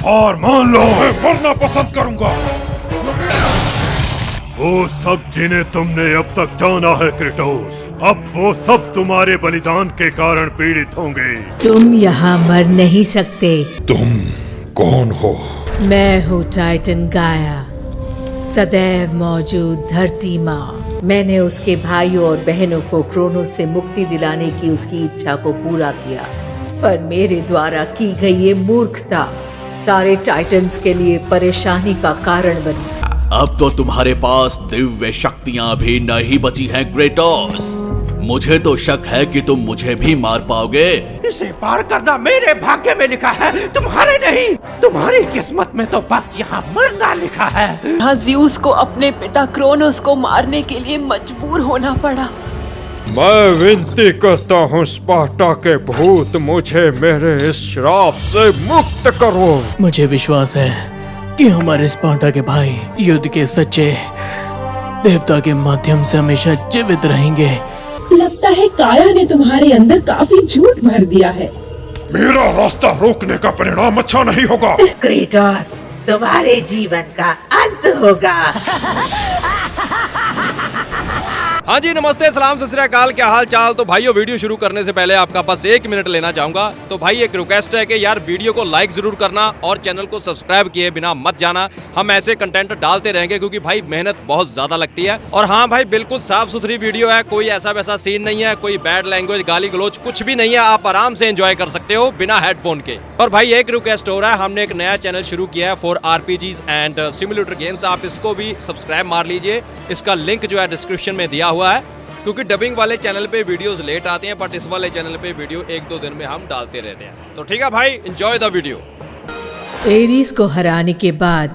हार मान लो। मैं मरना पसंद करूंगा। वो सब जिन्हें तुमने अब तक जाना है क्रेटोस, अब वो सब तुम्हारे बलिदान के कारण पीड़ित होंगे। तुम यहाँ मर नहीं सकते। तुम कौन हो? मैं हूँ टाइटन गाया, सदैव मौजूद धरती माँ। मैंने उसके भाइयों और बहनों को क्रोनोस से मुक्ति दिलाने की उसकी इच्छा को पूरा किया, पर मेरे द्वारा की गई ये मूर्खता सारे टाइटन्स के लिए परेशानी का कारण बनी। अब तो तुम्हारे पास दिव्य शक्तियां भी नहीं बची हैं क्रेटोस। मुझे तो शक है कि तुम मुझे भी मार पाओगे। इसे पार करना मेरे भाग्य में लिखा है, तुम्हारे नहीं। तुम्हारी किस्मत में तो बस यहाँ मरना लिखा है। ज़्यूस को अपने पिता क्रोनोस को मारने के लिए मजबूर होना पड़ा। मैं विनती करता हूँ स्पार्टा के भूत, मुझे मेरे इस श्राप से मुक्त करो। मुझे विश्वास है कि हमारे स्पार्टा के भाई युद्ध के सच्चे देवता के माध्यम से हमेशा जीवित रहेंगे। लगता है काया ने तुम्हारे अंदर काफी झूठ भर दिया है। मेरा रास्ता रोकने का परिणाम अच्छा नहीं होगा। क्रेटोस, तुम्हारे जीवन का अंत होगा। हाँ जी, नमस्ते, सलाम, सत श्री अकाल, क्या हाल चाल। तो भाइयों, वीडियो शुरू करने से पहले आपका बस 1 मिनट लेना चाहूंगा। तो भाई एक रिक्वेस्ट है कि यार वीडियो को लाइक जरूर करना और चैनल को सब्सक्राइब किए बिना मत जाना। हम ऐसे कंटेंट डालते रहेंगे क्योंकि भाई मेहनत बहुत ज्यादा लगती है। और हाँ भाई, बिल्कुल साफ सुथरी वीडियो है, कोई ऐसा वैसा सीन नहीं है, कोई बैड लैंग्वेज, गाली गलोच कुछ भी नहीं है। आप आराम से एंजॉय कर सकते हो बिना हेडफोन के। और भाई एक रिक्वेस्ट हो रहा है, हमने एक नया चैनल शुरू किया है for RPGs and simulator games. आप इसको भी सब्सक्राइब मार लीजिए, इसका लिंक जो है डिस्क्रिप्शन में दिया हुआ है। क्योंकि डबिंग वाले चैनल पे वीडियोस लेट आते हैं, बट इस वाले चैनल पे वीडियो 1-2 दिन में हम डालते रहते हैं। तो ठीक है भाई, एंजॉय द वीडियो। एरीज को हराने के बाद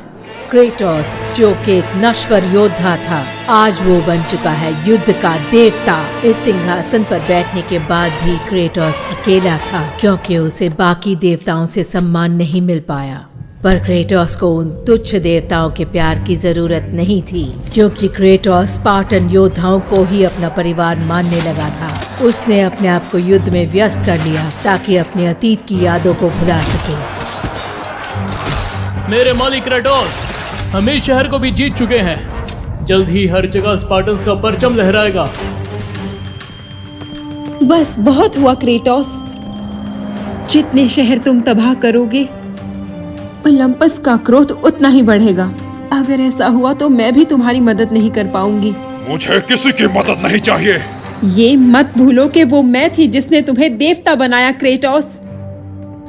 क्रेटोस, जो कि एक नश्वर योद्धा था, आज वो बन चुका है युद्ध का देवता। इस सिंहासन पर बैठने के बाद भी क्रेटोस अकेला था, क्योंकि उसे बाकी देवताओं से सम्मान नहीं मिल पाया। पर क्रेटोस को उन तुच्छ देवताओं के प्यार की जरूरत नहीं थी, क्योंकि क्रेटोस स्पार्टन योद्धाओं को ही अपना परिवार मानने लगा था। उसने अपने आप को युद्ध में व्यस्त कर लिया ताकि अपने अतीत की यादों को भुला सके। मेरे मालिक क्रेटोस, हम इस शहर को भी जीत चुके हैं। जल्द ही हर जगह स्पार्टन्स का परचम लहराएगा। बस बहुत हुआ क्रेटोस। जितने शहर तुम तबाह करोगे, ओलंपस का क्रोध उतना ही बढ़ेगा। अगर ऐसा हुआ तो मैं भी तुम्हारी मदद नहीं कर पाऊंगी। मुझे किसी की मदद नहीं चाहिए। ये मत भूलो कि वो मैं थी जिसने तुम्हें देवता बनाया क्रेटोस।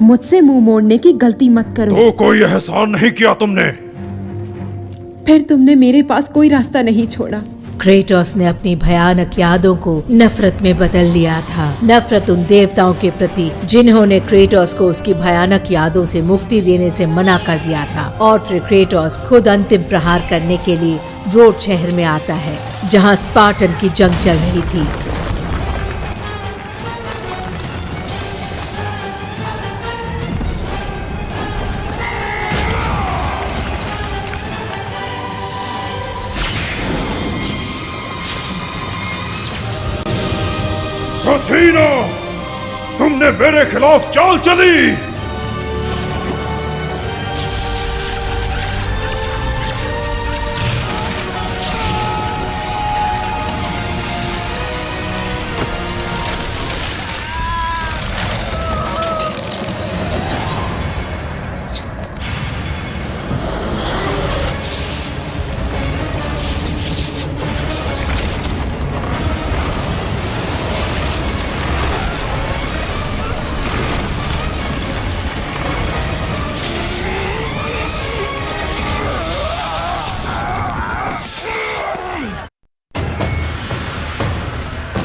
मुझसे मुंह मोड़ने की गलती मत करो। तो कोई एहसान नहीं किया तुमने। फिर तुमने मेरे पास कोई रास्ता नहीं छोड़ा। क्रेटोस ने अपनी भयानक यादों को नफरत में बदल लिया था। नफरत उन देवताओं के प्रति जिन्होंने क्रेटोस को उसकी भयानक यादों से मुक्ति देने से मना कर दिया था। और फिर क्रेटोस खुद अंतिम प्रहार करने के लिए रोड शहर में आता है, जहां स्पार्टन की जंग चल रही थी। अथीना, तुमने मेरे खिलाफ चाल चली।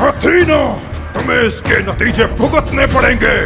अथीना, तुम्हें इसके नतीजे भुगतने पड़ेंगे।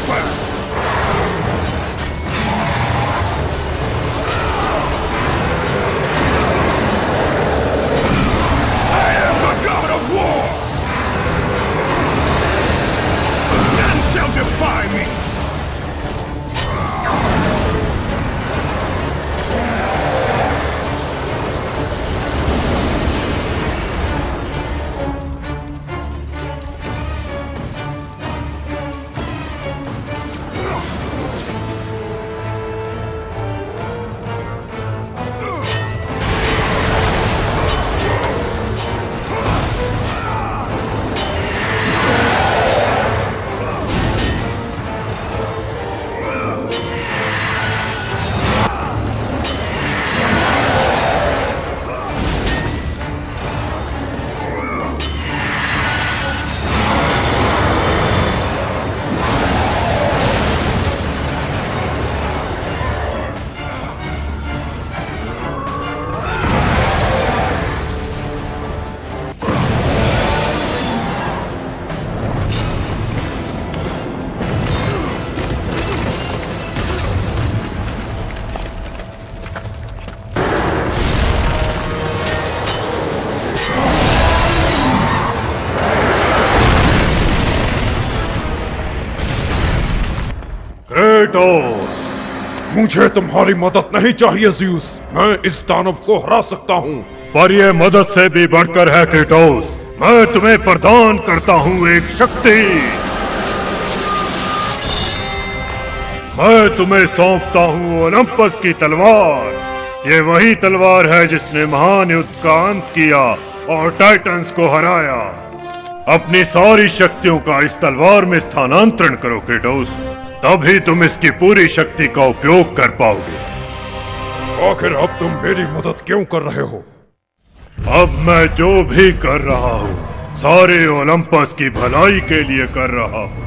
Lucifer! I am the god of war! None shall defy me! Kratos, मुझे तुम्हारी मदद नहीं चाहिए ज़्यूस। मैं इस दानव को हरा सकता हूँ। पर यह मदद से भी बढ़कर है क्रेटोस। मैं तुम्हें प्रदान करता हूँ एक शक्ति। मैं तुम्हें सौंपता हूँ ओलंपस की तलवार। ये वही तलवार है जिसने महान युद्ध का अंत किया और टाइटंस को हराया। अपनी सारी शक्तियों का इस तलवार में स्थानांतरण करो क्रेटोस, तभी तुम इसकी पूरी शक्ति का उपयोग कर पाओगे। आखिर अब तुम मेरी मदद क्यों कर रहे हो? अब मैं जो भी कर रहा हूँ सारे ओलंपस की भलाई के लिए कर रहा हूँ।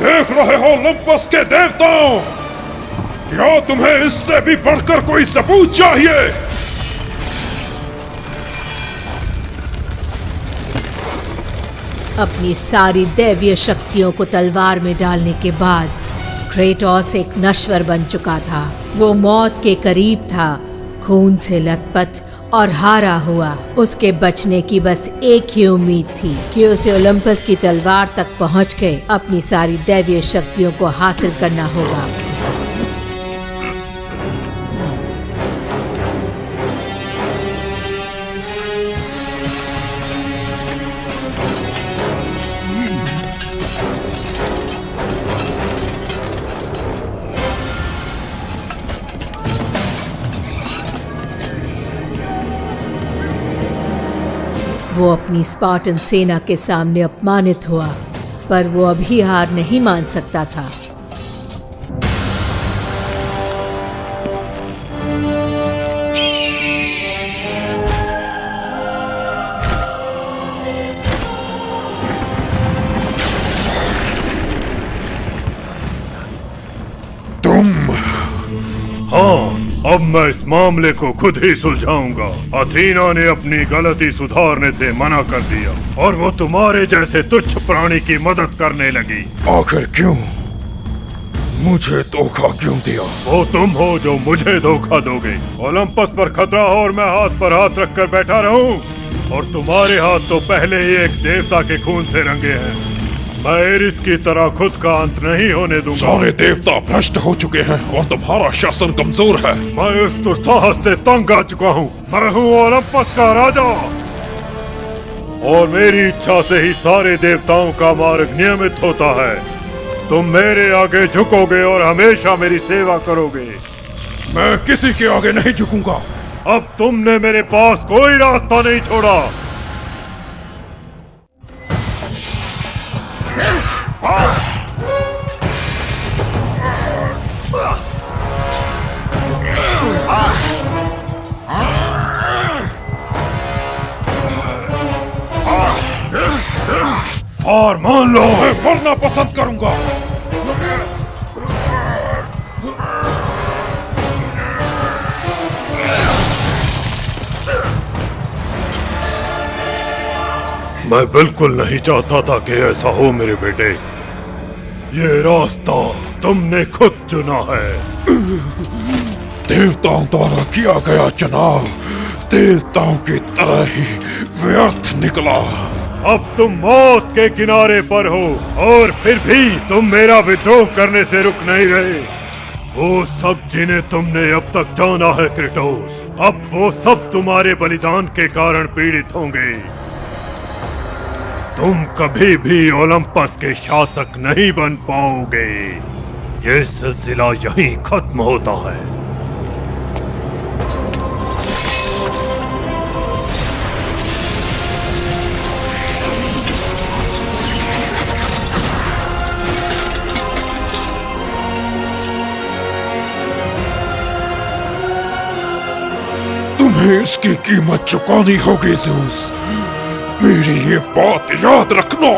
देख रहे हो ओलंपस के देवताओं, क्या तुम्हें इससे भी बढ़कर कोई सबूत चाहिए? अपनी सारी दैवीय शक्तियों को तलवार में डालने के बाद क्रेटोस एक नश्वर बन चुका था। वो मौत के करीब था, खून से लथपथ और हारा हुआ। उसके बचने की बस एक ही उम्मीद थी कि उसे ओलंपस की तलवार तक पहुंच के अपनी सारी दैवीय शक्तियों को हासिल करना होगा। वो अपनी स्पार्टन सेना के सामने अपमानित हुआ, पर वो अभी हार नहीं मान सकता था। हाँ, अब मैं इस मामले को खुद ही सुलझाऊंगा। अथीना ने अपनी गलती सुधारने से मना कर दिया और वो तुम्हारे जैसे तुच्छ प्राणी की मदद करने लगी। आखिर क्यों? मुझे धोखा क्यों दिया? वो तुम हो जो मुझे धोखा दोगे। ओलंपस पर खतरा हो और मैं हाथ पर हाथ रखकर बैठा रहूं, और तुम्हारे हाथ तो पहले ही एक देवता के खून से रंगे हैं। मैं एरिस की तरह खुद का अंत नहीं होने दूंगा। सारे देवता भ्रष्ट हो चुके हैं और तुम्हारा शासन कमजोर है। मैं इस दुस्साहस से तंग आ चुका हूँ। मैं हूँ ओलंपस का राजा, और मेरी इच्छा से ही सारे देवताओं का मार्ग नियमित होता है। तुम मेरे आगे झुकोगे और हमेशा मेरी सेवा करोगे। मैं किसी के आगे नहीं झुकूंगा। अब तुमने मेरे पास कोई रास्ता नहीं छोड़ा। हार मान लो। मैं मरना पसंद करूंगा। मैं बिल्कुल नहीं चाहता था कि ऐसा हो मेरे बेटे। ये रास्ता तुमने खुद चुना है। देवताओं द्वारा किया गया चुनाव देवताओं की तरह ही व्यर्थ निकला। अब तुम मौत के किनारे पर हो, और फिर भी तुम मेरा विद्रोह करने से रुक नहीं रहे। वो सब जिन्हें तुमने अब तक जाना है क्रेटोस, अब वो सब तुम्हारे बलिदान के कारण पीड़ित होंगे। तुम कभी भी ओलंपस के शासक नहीं बन पाओगे। ये सिलसिला यहीं खत्म होता है। तुम्हें इसकी कीमत चुकानी होगी ज़ेउस। मेरी ये बात याद रखना।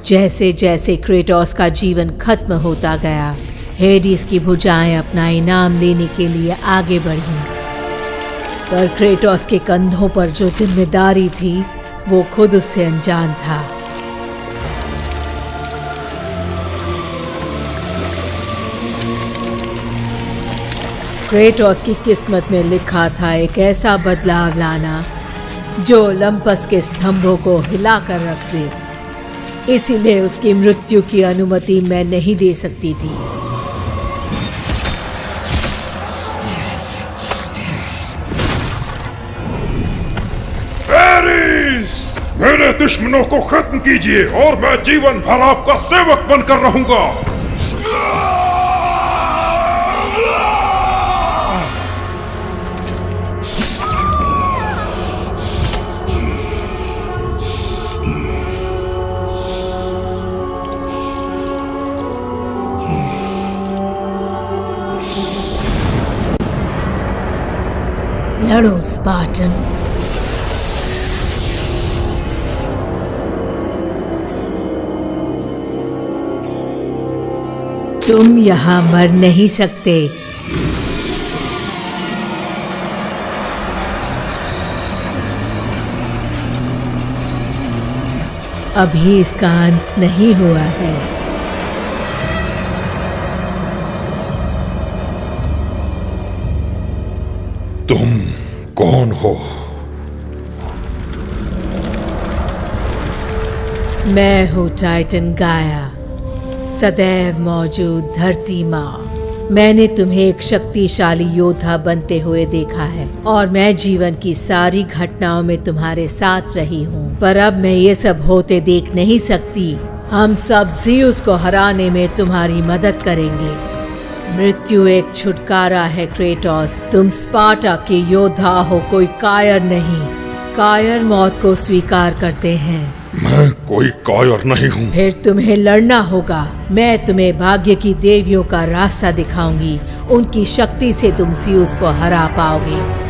जैसे जैसे क्रेटोस का जीवन खत्म होता गया, हेडिस की भुजाएं अपना इनाम लेने के लिए आगे बढ़ीं। पर क्रेटोस के कंधों पर जो जिम्मेदारी थी, वो खुद उससे अनजान था। क्रेटोस की किस्मत में लिखा था एक ऐसा बदलाव लाना जो ओलंपस के स्तंभों को हिलाकर रख दे। इसीलिए उसकी मृत्यु की अनुमति मैं नहीं दे सकती थी। एरिस, मेरे दुश्मनों को खत्म कीजिए और मैं जीवन भर आपका सेवक बनकर रहूंगा। लड़ो स्पार्टन। तुम यहाँ मर नहीं सकते। अभी इसका अंत नहीं हुआ है। तुम कौन हो? मैं हूँ टाइटन गाया, सदैव मौजूद धरती माँ। मैंने तुम्हें एक शक्तिशाली योद्धा बनते हुए देखा है और मैं जीवन की सारी घटनाओं में तुम्हारे साथ रही हूँ, पर अब मैं ये सब होते देख नहीं सकती। हम सब ज़ीउस को हराने में तुम्हारी मदद करेंगे। मृत्यु एक छुटकारा है क्रेटोस। तुम स्पार्टा के योद्धा हो, कोई कायर नहीं। कायर मौत को स्वीकार करते हैं। मैं कोई कायर नहीं हूँ। फिर तुम्हें लड़ना होगा। मैं तुम्हें भाग्य की देवियों का रास्ता दिखाऊंगी। उनकी शक्ति से तुम ज़्यूस को हरा पाओगे।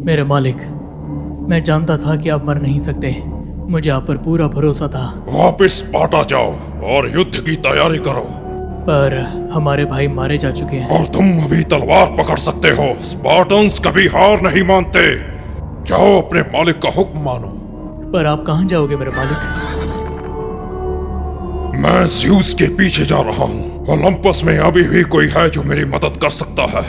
मेरे मालिक, मैं जानता था कि आप मर नहीं सकते। मुझे आप पर पूरा भरोसा था। वापस स्पार्टा जाओ और युद्ध की तैयारी करो। पर हमारे भाई मारे जा चुके हैं। और तुम अभी तलवार पकड़ सकते हो। स्पार्टन्स कभी हार नहीं मानते। जाओ अपने मालिक का हुक्म मानो। पर आप कहाँ जाओगे मेरे मालिक? मैं ज़्यूस के पीछे जा रहा हूँ। ओलंपस में अभी भी कोई है जो मेरी मदद कर सकता है।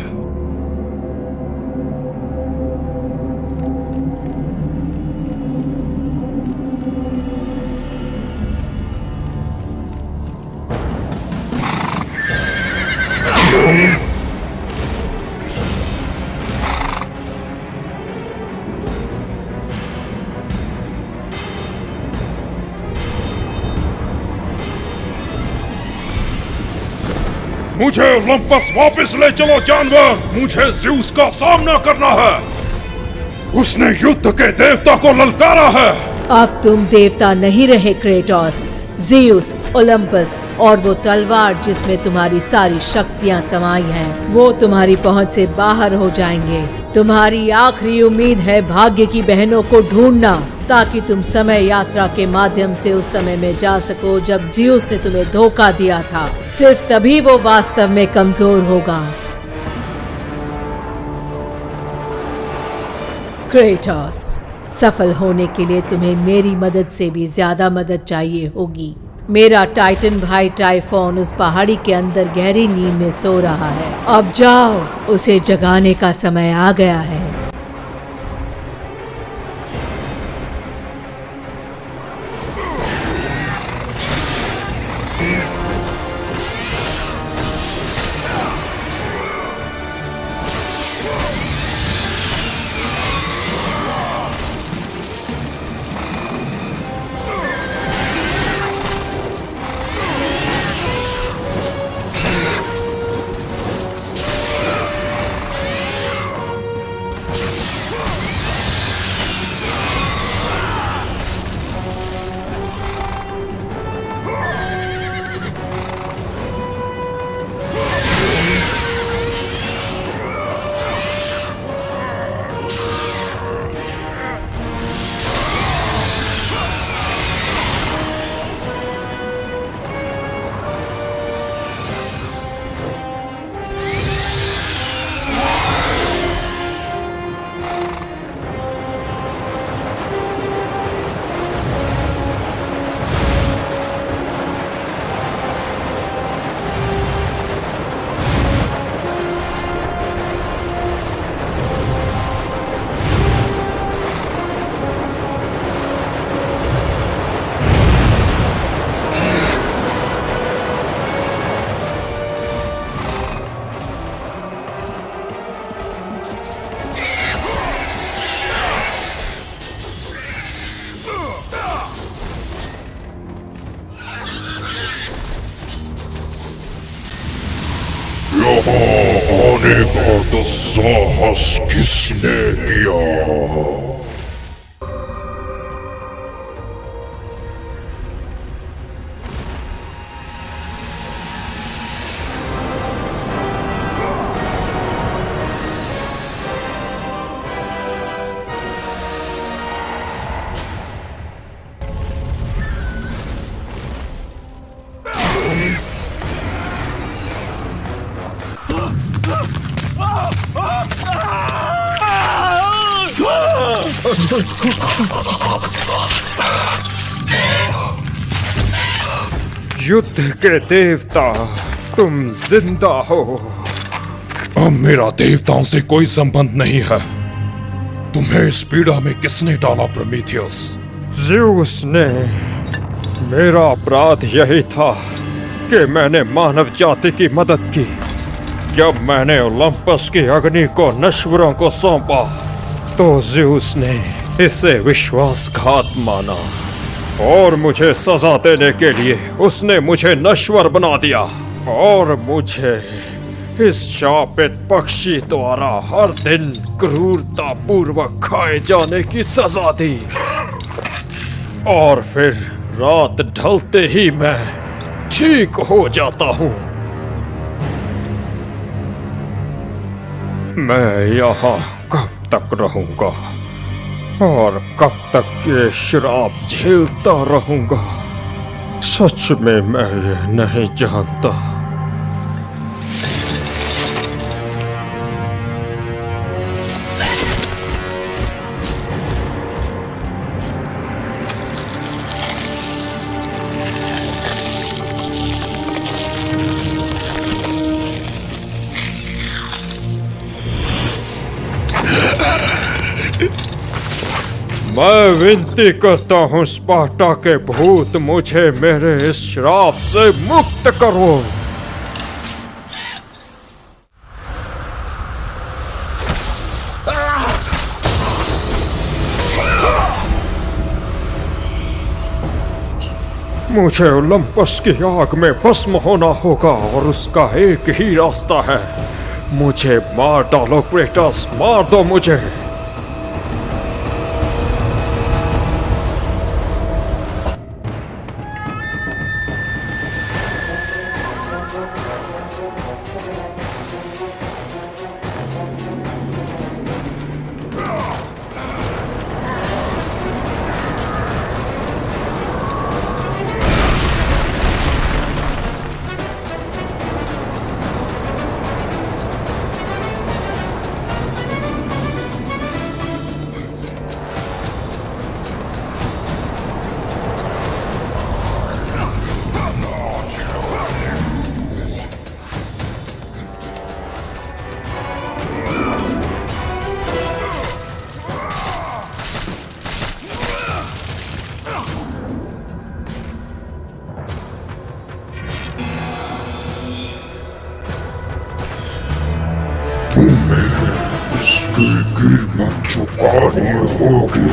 मुझे ओलंपस वापस ले चलो जानवर। मुझे ज़्यूस का सामना करना है। उसने युद्ध के देवता को ललकारा है। अब तुम देवता नहीं रहे क्रेटोस। ज़्यूस, ओलंपस और वो तलवार जिसमें तुम्हारी सारी शक्तियां समाई हैं, वो तुम्हारी पहुंच से बाहर हो जाएंगे। तुम्हारी आखिरी उम्मीद है भाग्य की बहनों को ढूंढना, ताकि तुम समय यात्रा के माध्यम से उस समय में जा सको जब ज़्यूस ने तुम्हें धोखा दिया था। सिर्फ तभी वो वास्तव में कमजोर होगा। क्रेटोस, सफल होने के लिए तुम्हें मेरी मदद से भी ज्यादा मदद चाहिए होगी। मेरा टाइटन भाई टाइफोन उस पहाड़ी के अंदर गहरी नींद में सो रहा है। अब जाओ, उसे जगाने का समय आ गया है। यहाँ आने का दुस्साहस किसने किया? युद्ध के देवता, तुम जिंदा हो। अब मेरा देवताओं से कोई संबंध नहीं है। तुम्हें इस पीड़ा में किसने डाला प्रोमीथियस? ज़्यूस ने। मेरा अपराध यही था कि मैंने मानव जाति की मदद की। जब मैंने ओलंपस की अग्नि को नश्वरों को सौंपा तो ज़्यूस ने इसे विश्वासघात माना और मुझे सजा देने के लिए उसने मुझे नश्वर बना दिया और मुझे इस शापित पक्षी द्वारा हर दिन क्रूरता पूर्वक खाए जाने की सजा दी। और फिर रात ढलते ही मैं ठीक हो जाता हूँ। मैं यहाँ कब तक रहूंगा और कब तक ये श्राप झेलता रहूंगा? सच में मैं ये नहीं जानता। मैं विनती करता हूँ स्पार्टा के भूत, मुझे मेरे इस श्राप से मुक्त करो। मुझे ओलंपस की आग में भस्म होना होगा और उसका एक ही रास्ता है। मुझे मार डालो क्रेटोस, मार दो मुझे। इसकी कीमत चुकानी होगी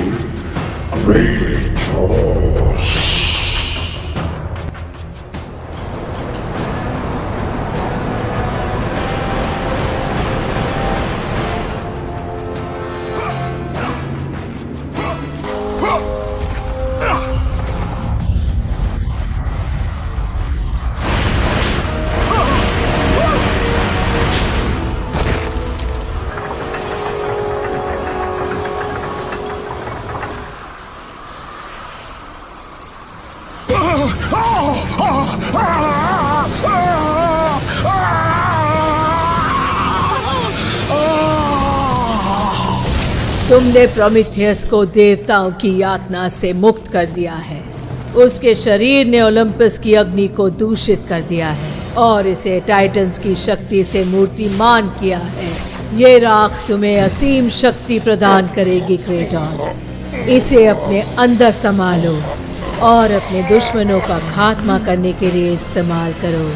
क्रेटोस। तुमने प्रोमीथियस को देवताओं की यातना से मुक्त कर दिया है। उसके शरीर ने ओलंपस की अग्नि को दूषित कर दिया है और इसे टाइटंस की शक्ति से मूर्तिमान किया है। ये राख तुम्हें असीम शक्ति प्रदान करेगी क्रेटोस। इसे अपने अंदर संभालो और अपने दुश्मनों का खात्मा करने के लिए इस्तेमाल करो।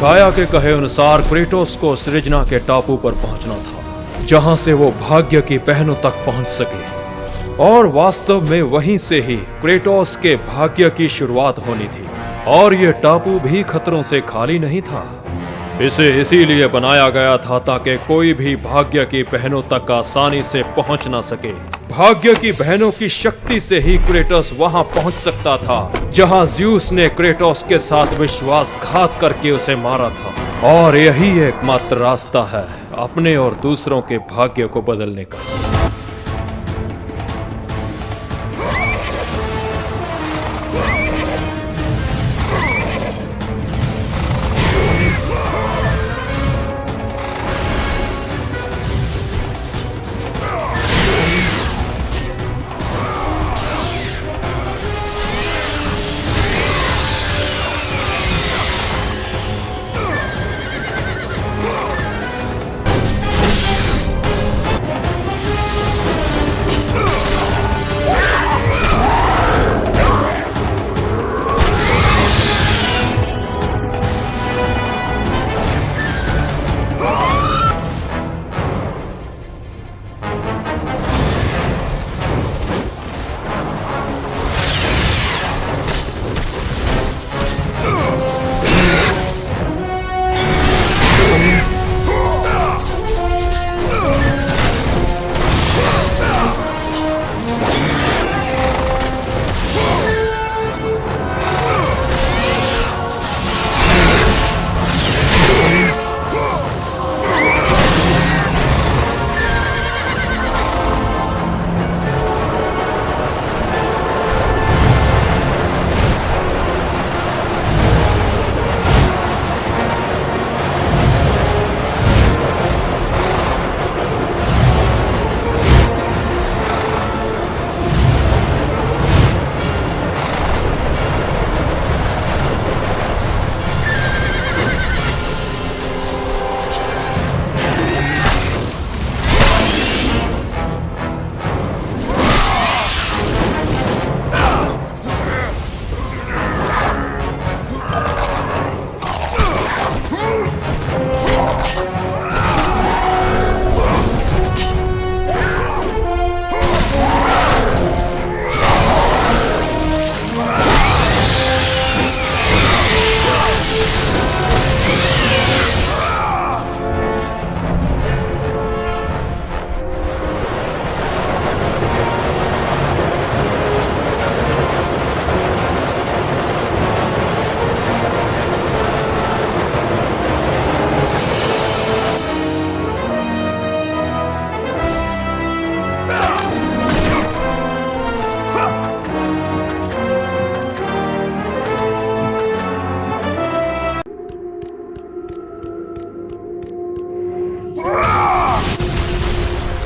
गाया के कहे अनुसार क्रेटोस को सृजना के टापू पर पहुंचना था, जहां से वो भाग्य की बहनों तक पहुंच सके। और वास्तव में वहीं से ही क्रेटोस के भाग्य की शुरुआत होनी थी। और ये टापू भी खतरों से खाली नहीं था। इसे इसीलिए बनाया गया था ताकि कोई भी भाग्य की बहनों तक आसानी से पहुंच ना सके। भाग्य की बहनों की शक्ति से ही क्रेटोस वहां पहुंच सकता था जहां ज़्यूस ने क्रेटोस के साथ विश्वासघात करके उसे मारा था। और यही एकमात्र रास्ता है अपने और दूसरों के भाग्य को बदलने का।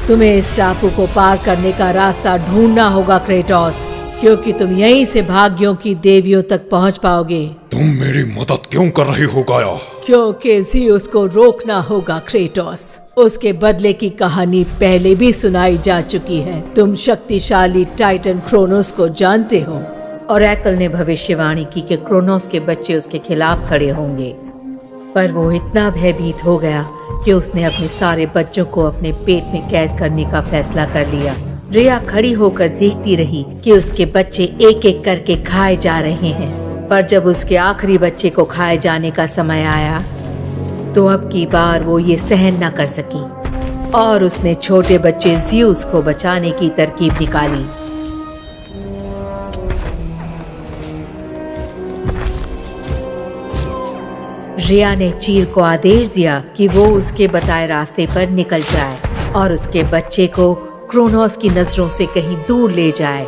तुम्हें इस टापू को पार करने का रास्ता ढूंढना होगा क्रेटोस, क्योंकि तुम यहीं से भाग्यों की देवियों तक पहुंच पाओगे। तुम मेरी मदद क्यों कर रही हो गाया? क्योंकि ज़्यूस को रोकना होगा क्रेटोस। उसके बदले की कहानी पहले भी सुनाई जा चुकी है। तुम शक्तिशाली टाइटन क्रोनोस को जानते हो। ओरेकल ने भविष्यवाणी की कि क्रोनोस के बच्चे उसके खिलाफ खड़े होंगे, पर वो इतना भयभीत हो गया कि उसने अपने सारे बच्चों को अपने पेट में कैद करने का फैसला कर लिया। रिया खड़ी होकर देखती रही कि उसके बच्चे एक एक करके खाए जा रहे हैं, पर जब उसके आखिरी बच्चे को खाए जाने का समय आया तो अब की बार वो ये सहन न कर सकी और उसने छोटे बच्चे ज़्यूस को बचाने की तरकीब निकाली। रिया ने चील को आदेश दिया कि वो उसके बताए रास्ते पर निकल जाए और उसके बच्चे को क्रोनोस की नजरों से कहीं दूर ले जाए।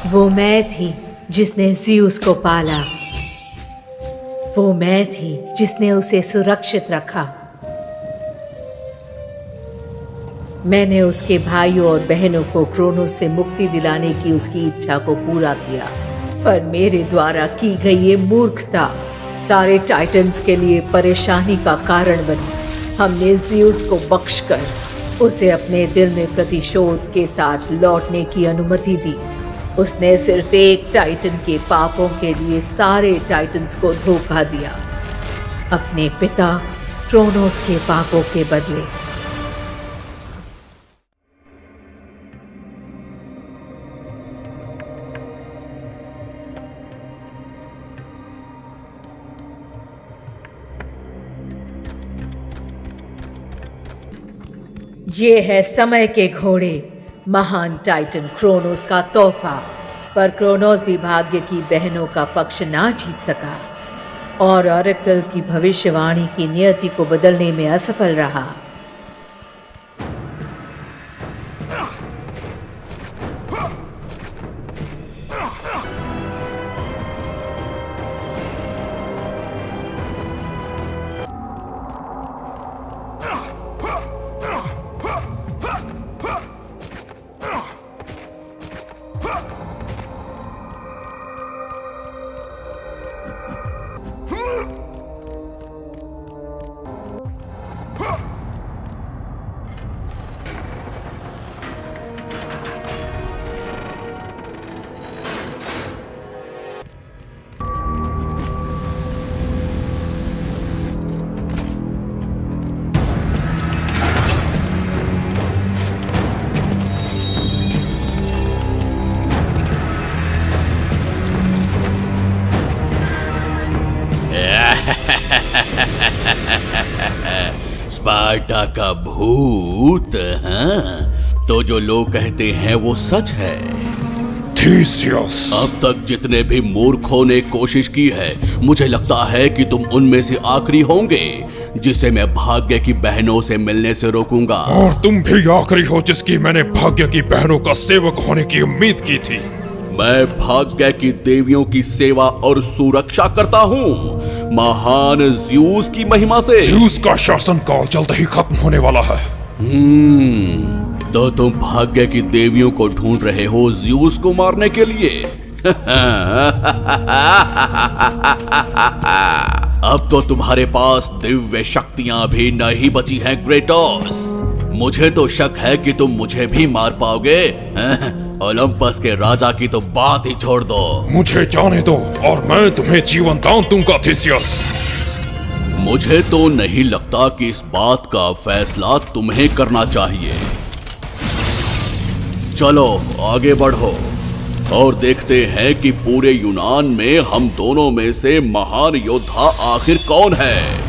वो मैं थी जिसने ज़्यूस को पाला। वो मैं थी जिसने उसे सुरक्षित रखा। मैंने उसके भाइयों और बहनों को क्रोनोस से मुक्ति दिलाने की उसकी इच्छा को पूरा किया, पर मेरे द्वारा की गई ये मूर्खता सारे टाइटन्स के लिए परेशानी का कारण बनी। हमने ज़्यूस को बख्शकर उसे अपने दिल में प्रतिशोध के साथ लौटने की अनुमति दी। उसने सिर्फ एक टाइटन के पापों के लिए सारे टाइटन्स को धोखा दिया, अपने पिता क्रोनोस के पापों के बदले। ये है समय के घोड़े, महान टाइटन क्रोनोस का तोहफा। पर क्रोनोस भी भाग्य की बहनों का पक्ष ना जीत सका और ऑरेकल की भविष्यवाणी की नियति को बदलने में असफल रहा। स्पार्टा का भूत, हाँ? तो जो लोग कहते हैं वो सच है। थीसियस, अब तक जितने भी मूर्खों ने कोशिश की है, मुझे लगता है कि तुम उनमें से आखिरी होंगे जिसे मैं भाग्य की बहनों से मिलने से रोकूंगा। और तुम भी आखिरी हो जिसकी मैंने भाग्य की बहनों का सेवक होने की उम्मीद की थी। मैं भाग्य की देवियों की सेवा और सुरक्षा करता हूँ, महान ज़्यूस की महिमा से। ज़्यूस का शासन काल जल्द ही खत्म होने वाला है। तो तुम भाग्य की देवियों को ढूंढ रहे हो ज़्यूस को मारने के लिए? अब तो तुम्हारे पास दिव्य शक्तियां भी नहीं बची हैं ग्रेटोस। मुझे तो शक है कि तुम मुझे भी मार पाओगे। ओलंपस के राजा की तो बात ही छोड़ दो। मुझे जाने दो और मैं तुम्हें जीवन दान दूंगा थीसियस। मुझे तो नहीं लगता कि इस बात का फैसला तुम्हें करना चाहिए। चलो आगे बढ़ो और देखते हैं कि पूरे यूनान में हम दोनों में से महान योद्धा आखिर कौन है।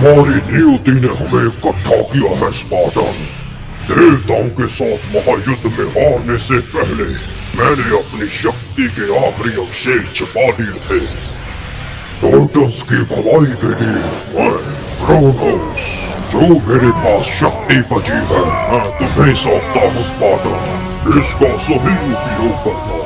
तुम्हारी नियति ने हमें इकट्ठा किया है स्पार्टन। देवताओं के साथ महायुद्ध में हारने से पहले मैंने अपनी शक्ति के आखिरी अवशेष छिपा लिए थे। टाइटंस की भलाई के लिए मैं क्रोनोस, जो मेरे पास शक्ति बची है मैं तुम्हें सौंपता हूँ स्पार्टन। इसका सही उपयोग करना।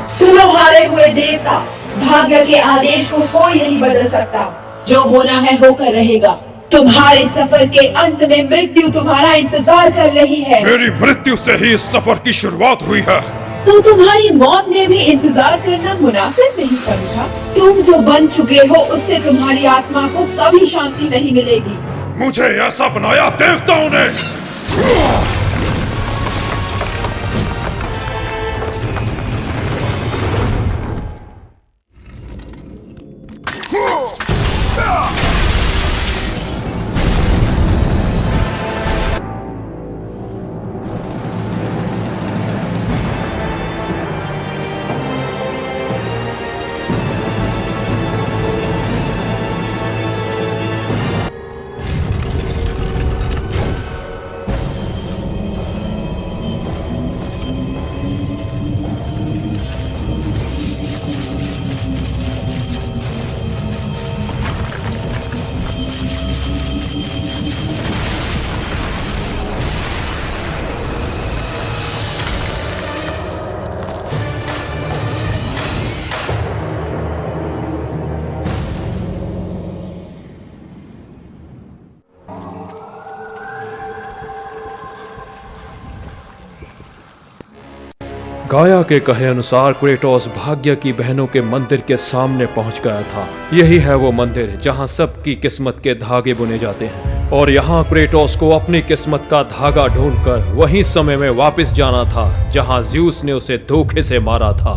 सुनो हारे हुए देवता, भाग्य के आदेश को कोई नहीं बदल सकता। जो होना है होकर रहेगा। तुम्हारे सफर के अंत में मृत्यु तुम्हारा इंतजार कर रही है। मेरी मृत्यु से ही इस सफर की शुरुआत हुई है। तो तुम्हारी मौत ने भी इंतजार करना मुनासिब नहीं समझा? तुम जो बन चुके हो उससे तुम्हारी आत्मा को कभी शांति नहीं मिलेगी। मुझे ऐसा बनाया देवताओं ने। गाया के कहे अनुसार क्रेटोस भाग्य की बहनों के मंदिर के सामने पहुंच गया था। यही है वो मंदिर जहां सबकी किस्मत के धागे बुने जाते हैं और यहाँ क्रेटोस को अपनी किस्मत का धागा ढूंढकर वही समय में वापस जाना था जहां ज़्यूस ने उसे धोखे से मारा था।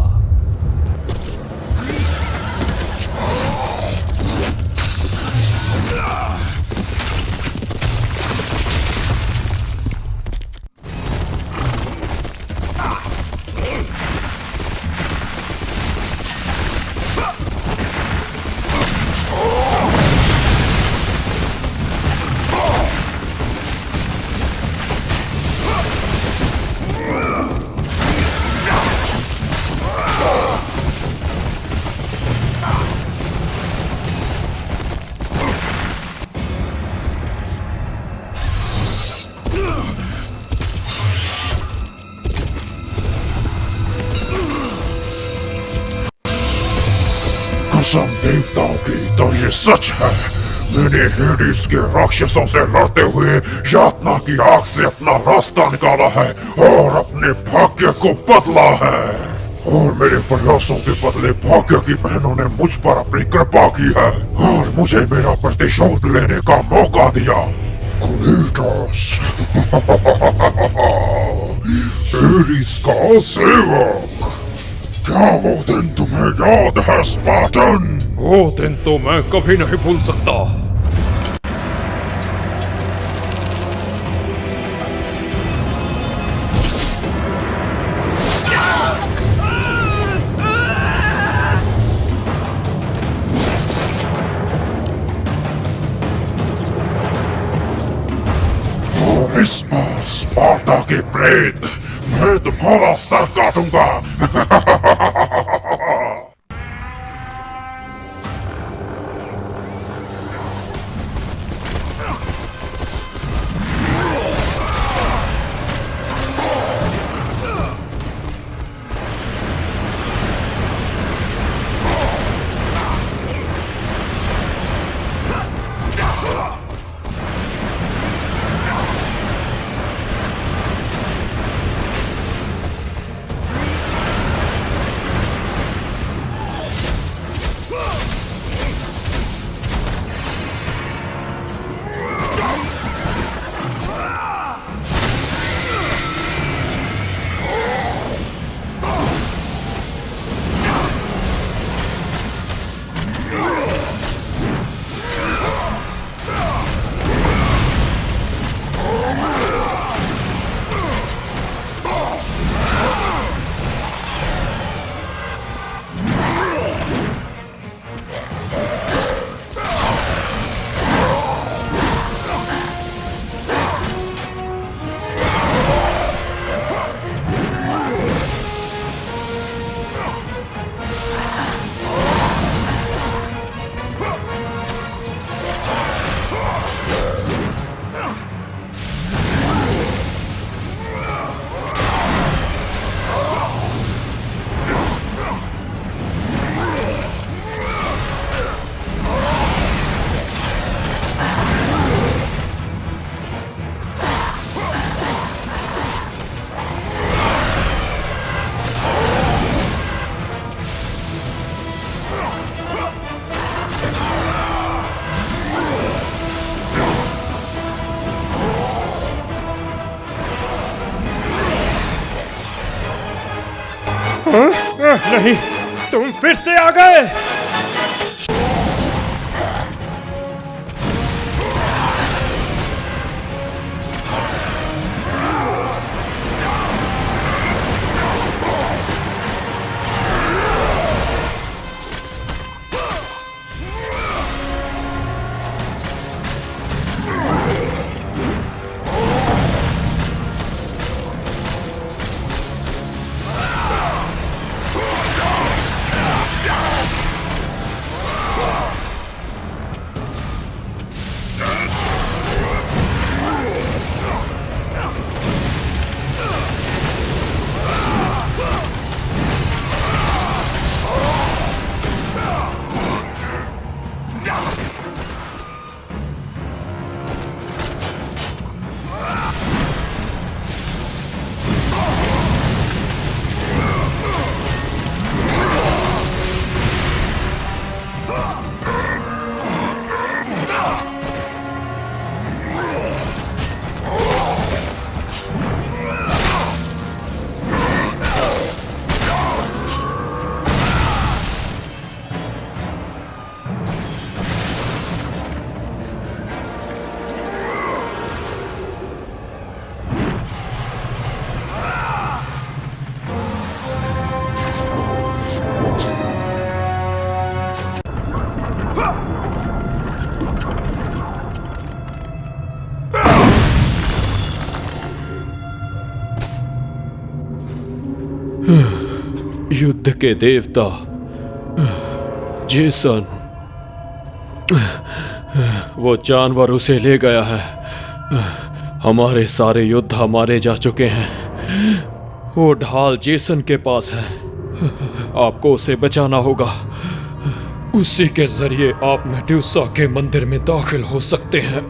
कसम देवताओं की तो ये सच है। मैंने हेडिस के राक्षसों से लड़ते हुए यातना की आग से अपना रास्ता निकाला है और अपने भाग्य को बदला है। और मेरे प्रयासों के बदले भाग्य की बहनों ने मुझ पर अपनी कृपा की है और मुझे मेरा प्रतिशोध लेने का मौका दिया। क्रेटोस एरिस का सेवक, क्या वो दिन तुम्हें याद है स्पार्टन? वो दिन तो मैं कभी नहीं भूल सकता। और इस बार स्पार्टा के प्रेत, मैं तुम्हारा सर काटूंगा। नहीं, तुम फिर से आ गए। युद्ध के देवता जेसन, वो जानवर उसे ले गया है। हमारे सारे योद्धा मारे जा चुके हैं। वो ढाल जेसन के पास है। आपको उसे बचाना होगा। उसी के जरिए आप मेड्यूसा के मंदिर में दाखिल हो सकते हैं।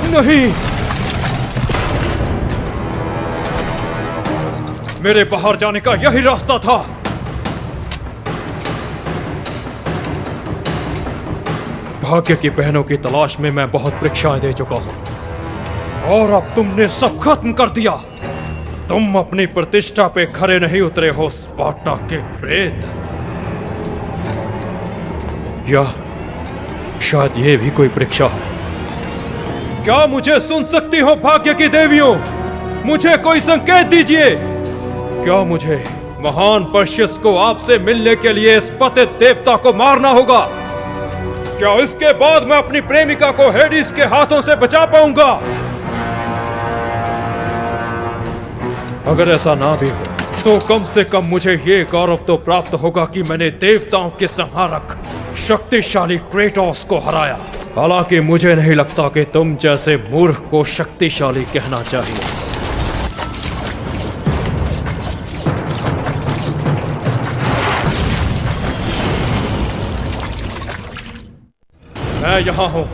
नहीं, मेरे बाहर जाने का यही रास्ता था। भाग्य की बहनों की तलाश में मैं बहुत परीक्षाएं दे चुका हूं और अब तुमने सब खत्म कर दिया। तुम अपनी प्रतिष्ठा पे खरे नहीं उतरे हो स्पार्टा के प्रेत। या शायद ये भी कोई परीक्षा है। क्या मुझे सुन सकती हो भाग्य की देवियों? मुझे कोई संकेत दीजिए। क्या मुझे महान पर्शियस को आपसे मिलने के लिए इस पतित देवता को मारना होगा? क्या इसके बाद मैं अपनी प्रेमिका को हेडिस के हाथों से बचा पाऊंगा? अगर ऐसा ना भी हो तो कम से कम मुझे ये गौरव तो प्राप्त होगा कि मैंने देवताओं के संहारक शक्तिशाली क्रेटोस को हराया। हालांकि मुझे नहीं लगता कि तुम जैसे मूर्ख को शक्तिशाली कहना चाहिए। मैं यहां हूं।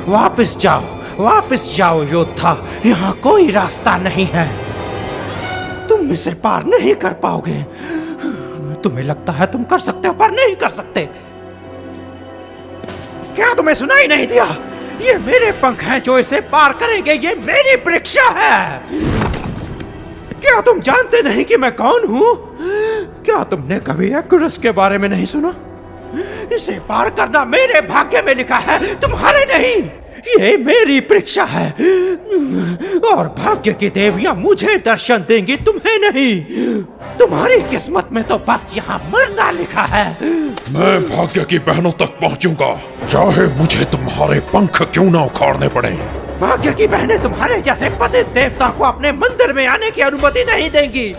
वापस जाओ योद्धा, यहाँ कोई रास्ता नहीं है। तुम इसे पार नहीं कर पाओगे। तुम्हें लगता है तुम कर सकते हो, पर नहीं कर सकते। क्या तुम्हें सुनाई नहीं दिया? ये मेरे पंख हैं जो इसे पार करेंगे, ये मेरी परीक्षा है। क्या तुम जानते नहीं कि मैं कौन हूं? क्या तुमने कभी एक्युरस के बारे में नहीं सुना? इसे पार करना मेरे भाग्य में लिखा है, तुम्हारे नहीं। ये मेरी परीक्षा है और भाग्य की देवियां मुझे दर्शन देंगी, तुम्हें नहीं। तुम्हारी किस्मत में तो बस यहाँ मरना लिखा है। मैं भाग्य की बहनों तक पहुंचूंगा, चाहे मुझे तुम्हारे पंख क्यों ना उखाड़ने पड़े। भाग्य की बहनें तुम्हारे जैसे पतित देवता को अपने मंदिर में आने की अनुमति नहीं देंगी।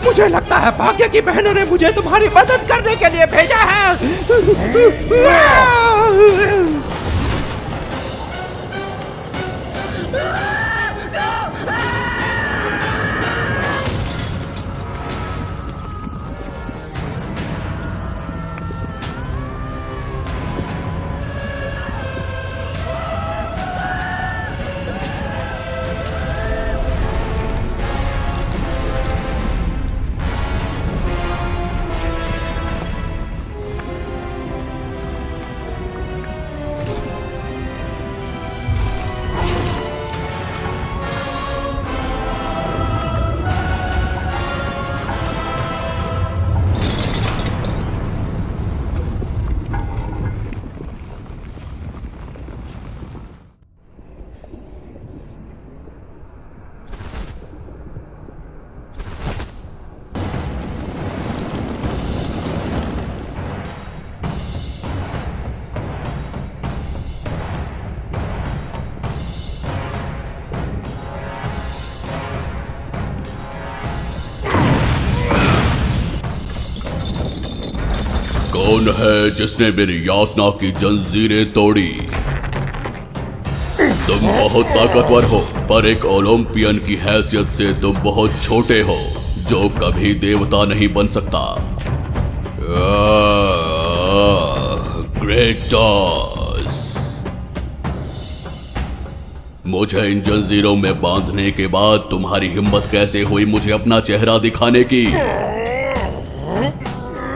मुझे लगता है भाग्य की बहनों ने मुझे तुम्हारी मदद करने के लिए भेजा है। कौन है जिसने मेरी यातना की जंजीरें तोड़ी? तुम बहुत ताकतवर हो, पर एक ओलंपियन की हैसियत से तुम बहुत छोटे हो, जो कभी देवता नहीं बन सकता। क्रेटोस, मुझे इन जंजीरों में बांधने के बाद तुम्हारी हिम्मत कैसे हुई मुझे अपना चेहरा दिखाने की?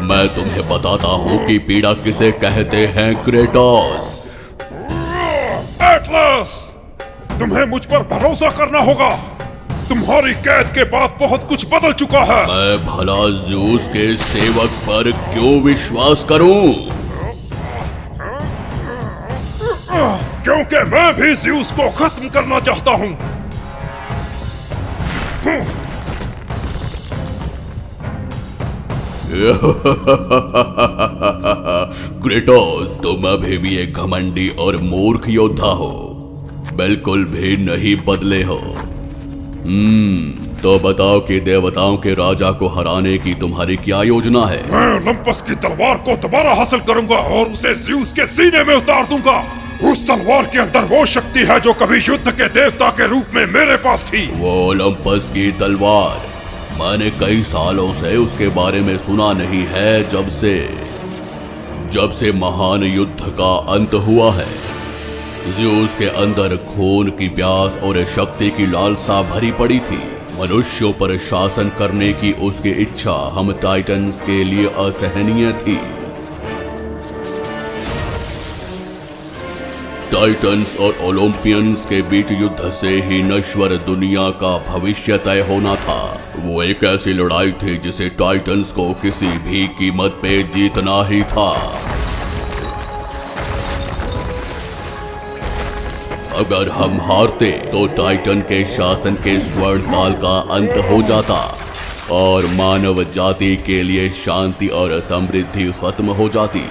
मैं तुम्हें बताता हूं कि पीड़ा किसे कहते हैं, क्रेटोस। एटलस, तुम्हें मुझ पर भरोसा करना होगा। तुम्हारी कैद के बाद बहुत कुछ बदल चुका है। मैं भला ज़्यूस के सेवक पर क्यों विश्वास करूं? क्योंकि मैं भी ज़्यूस को खत्म करना चाहता हूं। क्रेटोस, तुम अभी भी एक घमंडी और मूर्ख योद्धा हो, बिल्कुल भी नहीं बदले हो। तो बताओ कि देवताओं के राजा को हराने की तुम्हारी क्या योजना है? मैं ओलंपस की तलवार को दोबारा हासिल करूंगा और उसे ज़्यूस के सीने में उतार दूंगा। उस तलवार के अंदर वो शक्ति है जो कभी युद्ध के देवता के रूप में मेरे पास थी। वो ओलंपस की तलवार, मैंने कई सालों से उसके बारे में सुना नहीं है, जब से महान युद्ध का अंत हुआ है। ज़्यूस के अंदर खून की प्यास और शक्ति की लालसा भरी पड़ी थी। मनुष्यों पर शासन करने की उसकी इच्छा हम टाइटंस के लिए असहनीय थी। टाइटंस और ओलंपियंस के बीच युद्ध से ही नश्वर दुनिया का भविष्य तय होना था। वो एक ऐसी लड़ाई थी जिसे टाइटंस को किसी भी कीमत पे जीतना ही था। अगर हम हारते तो टाइटन के शासन के स्वर्ण काल का अंत हो जाता और मानव जाति के लिए शांति और समृद्धि खत्म हो जाती।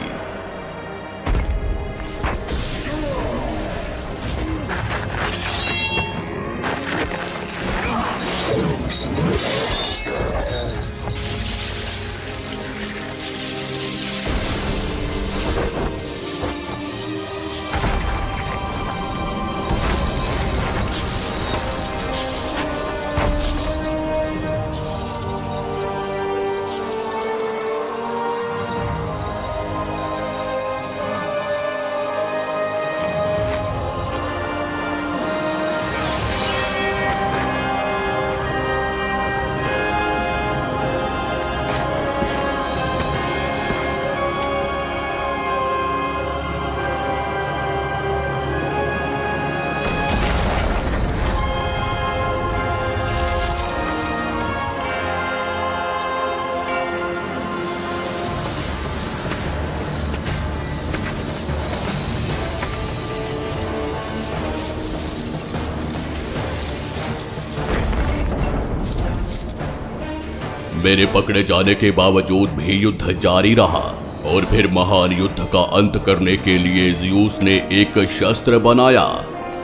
मेरे पकड़े जाने के बावजूद भी युद्ध जारी रहा और फिर महान युद्ध का अंत करने के लिए ज़्यूस ने एक शस्त्र बनाया,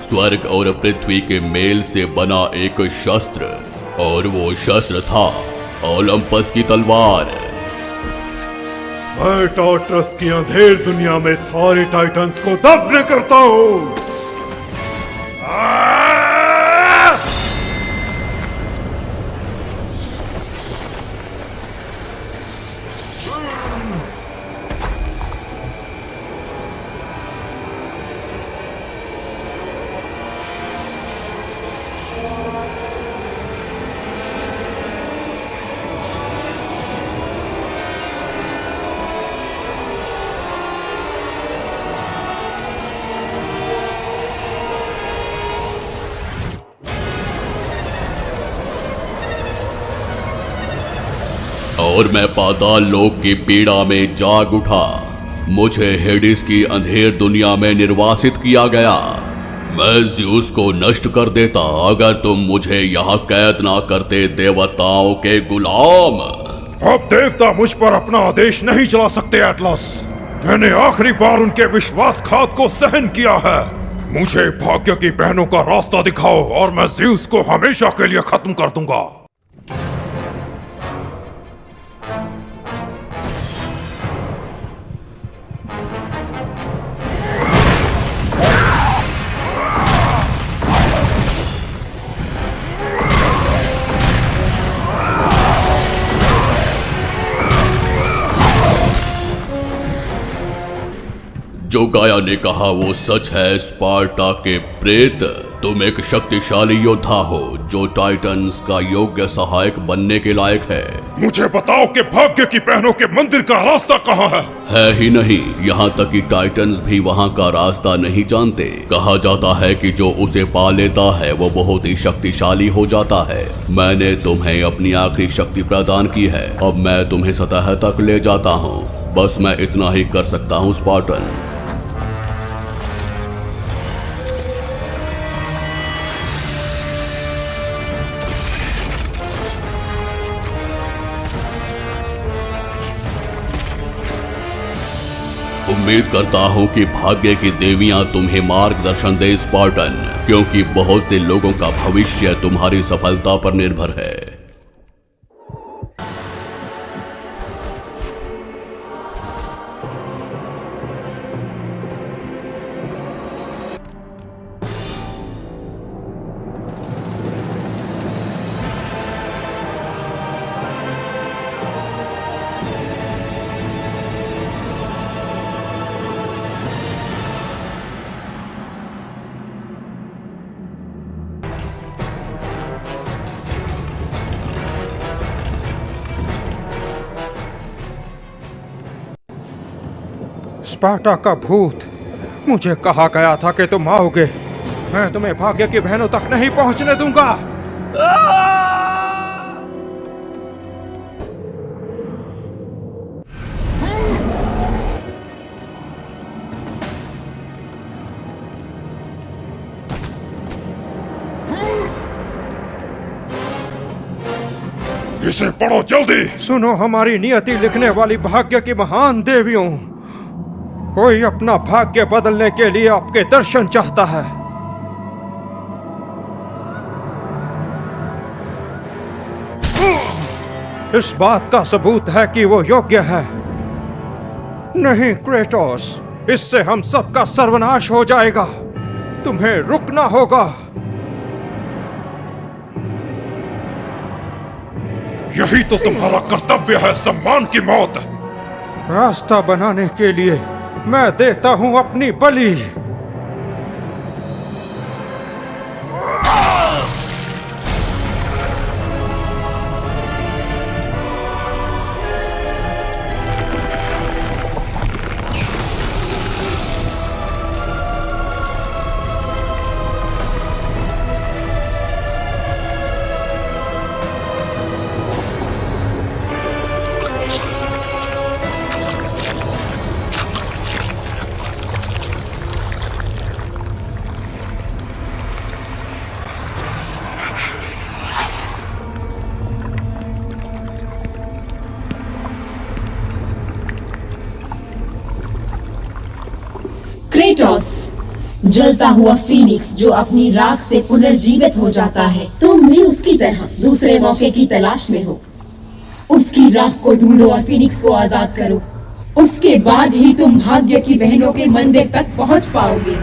स्वर्ग और पृथ्वी के मेल से बना एक शस्त्र, और वो शस्त्र था ओलंपस की तलवार। मैं टार्टरस की अंधेर दुनिया में सारे टाइटंस को दफन करता हूँ। और मैं पाताल लोक की पीड़ा में जाग उठा। मुझे हेडिस की अंधेर दुनिया में निर्वासित किया गया। मैं ज़्यूस को नष्ट कर देता अगर तुम मुझे यहाँ कैद ना करते, देवताओं के गुलाम। अब देवता मुझ पर अपना आदेश नहीं चला सकते एटलस। मैंने आखिरी बार उनके विश्वासघात को सहन किया है। मुझे भाग्य की बहनों का रास्ता दिखाओ और मैं ज़्यूस को हमेशा के लिए खत्म कर दूंगा। जो गाया ने कहा वो सच है, स्पार्टा के प्रेत। तुम एक शक्तिशाली योद्धा हो जो टाइटंस का योग्य सहायक बनने के लायक है। मुझे बताओ कि भाग्य की बहनों के मंदिर का रास्ता कहाँ है ही नहीं, यहाँ तक कि टाइटंस भी वहाँ का रास्ता नहीं जानते। कहा जाता है कि जो उसे पा लेता है वो बहुत ही शक्तिशाली हो जाता है। मैंने तुम्हें अपनी आखिरी शक्ति प्रदान की है, अब मैं तुम्हें सतह तक ले जाता हूँ। बस मैं इतना ही कर सकता हूँ स्पार्टन। उम्मीद करता हूँ कि भाग्य की देवियां तुम्हें मार्गदर्शन दे स्पार्टन, क्योंकि बहुत से लोगों का भविष्य तुम्हारी सफलता पर निर्भर है। स्पार्टा का भूत, मुझे कहा गया था कि तुम आओगे। मैं तुम्हें भाग्य की बहनों तक नहीं पहुंचने दूंगा। इसे पढ़ो जल्दी। सुनो हमारी नियति लिखने वाली भाग्य की महान देवियों, कोई अपना भाग्य बदलने के लिए आपके दर्शन चाहता है। इस बात का सबूत है कि वो योग्य है। नहीं क्रेटोस, इससे हम सबका सर्वनाश हो जाएगा। तुम्हें रुकना होगा। यही तो तुम्हारा कर्तव्य है, सम्मान की मौत। रास्ता बनाने के लिए मैं देता हूं अपनी बलि। क्रेटोस, जलता हुआ फीनिक्स जो अपनी राख से पुनर्जीवित हो जाता है, तुम भी उसकी तरह दूसरे मौके की तलाश में हो। उसकी राख को ढूंढो और फीनिक्स को आजाद करो। उसके बाद ही तुम भाग्य की बहनों के मंदिर तक पहुंच पाओगे।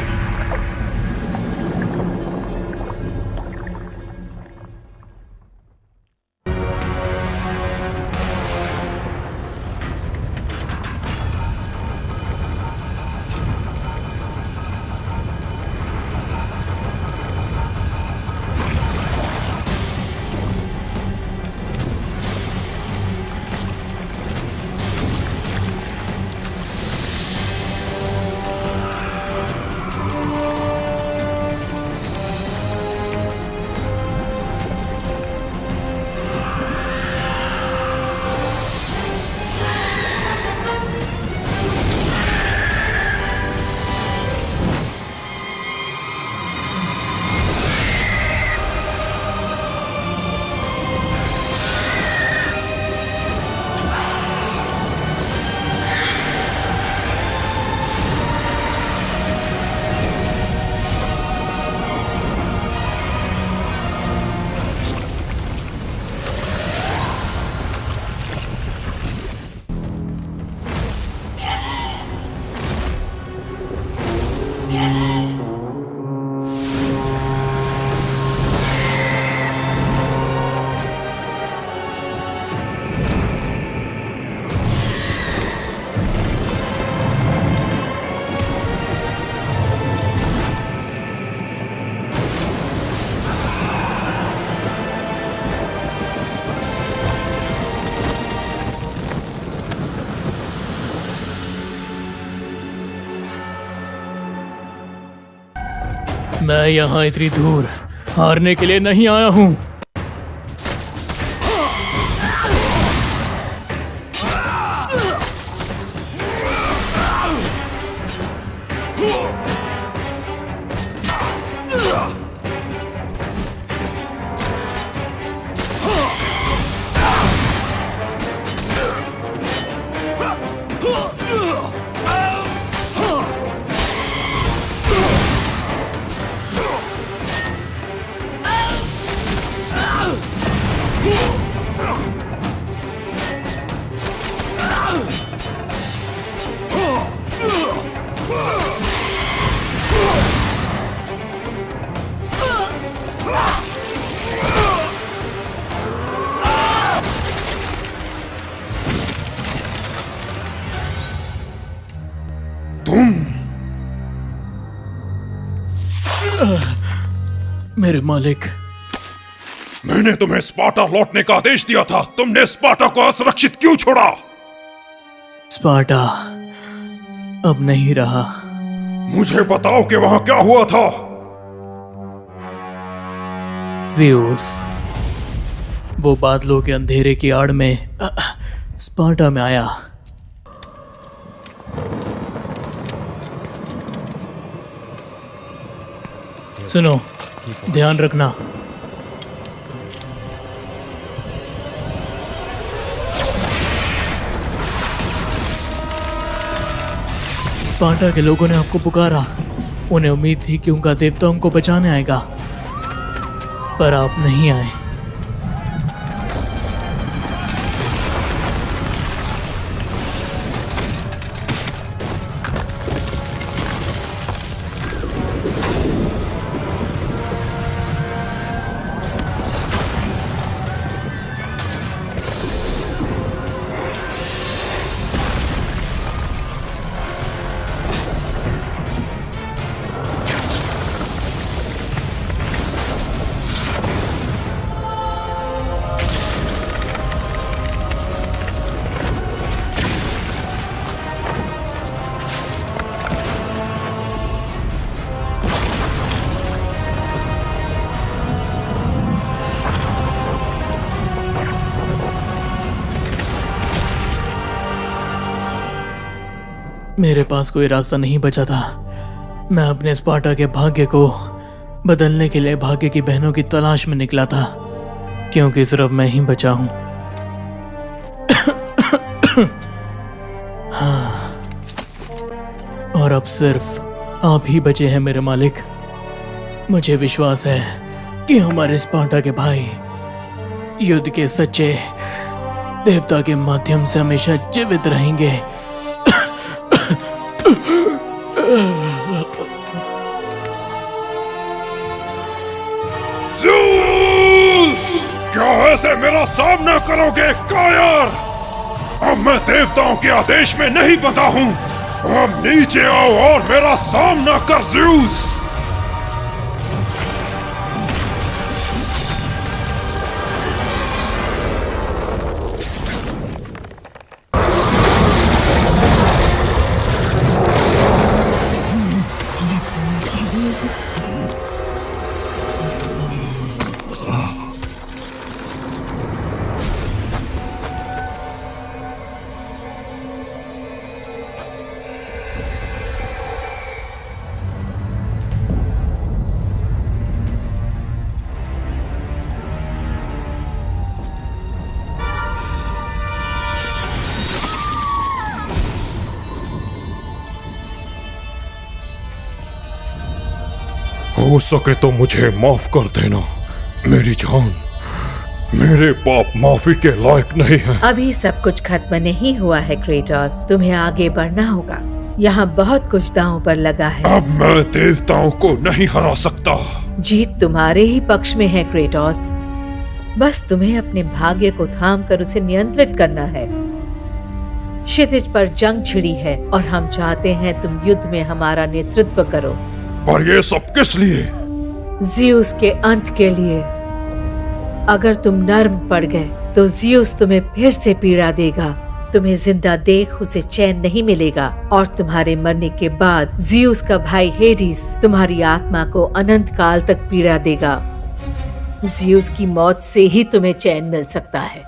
मैं यहाँ इतनी दूर हारने के लिए नहीं आया हूँ। मेरे मालिक, मैंने तुम्हें स्पार्टा लौटने का आदेश दिया था। तुमने स्पार्टा को असुरक्षित क्यों छोड़ा? स्पार्टा अब नहीं रहा। मुझे बताओ कि वहां क्या हुआ था। ज़्यूस वो बादलों के अंधेरे की आड़ में स्पार्टा में आया। सुनो, ध्यान रखना। स्पार्टा के लोगों ने आपको पुकारा। उन्हें उम्मीद थी कि उनका देवता उनको बचाने आएगा, पर आप नहीं आए। मेरे पास कोई रास्ता नहीं बचा था। मैं अपने स्पार्टा के भाग्य को बदलने के लिए भाग्य की बहनों की तलाश में निकला था, क्योंकि सिर्फ मैं ही बचा हूं। हाँ, और अब सिर्फ आप ही बचे हैं मेरे मालिक। मुझे विश्वास है कि हमारे स्पार्टा के भाई युद्ध के सच्चे देवता के माध्यम से हमेशा जीवित रहेंगे। क्या ऐसे मेरा सामना करोगे कायर? अब मैं देवताओं के आदेश में नहीं बंधा हूं। अब नीचे आओ और मेरा सामना कर ज़्यूस। हो सके तो मुझे माफ कर देना मेरी जान। मेरे पाप माफी के लायक नहीं है। अभी सब कुछ खत्म नहीं हुआ है क्रेटोस, तुम्हें आगे बढ़ना होगा। यहाँ बहुत कुछ दांव पर लगा है। अब मैं देवताओं को नहीं हरा सकता। जीत तुम्हारे ही पक्ष में है क्रेटोस। बस तुम्हें अपने भाग्य को थाम कर उसे नियंत्रित करना है। क्षितिज पर जंग छिड़ी है और हम चाहते हैं तुम युद्ध में हमारा नेतृत्व करो। पर ये सब किस लिए? ज़्यूस के अंत के लिए। अगर तुम नर्म पड़ गए तो ज़्यूस तुम्हें फिर से पीड़ा देगा। तुम्हें जिंदा देख उसे चैन नहीं मिलेगा और तुम्हारे मरने के बाद ज़्यूस का भाई हेडिस तुम्हारी आत्मा को अनंत काल तक पीड़ा देगा। ज़्यूस की मौत से ही तुम्हें चैन मिल सकता है।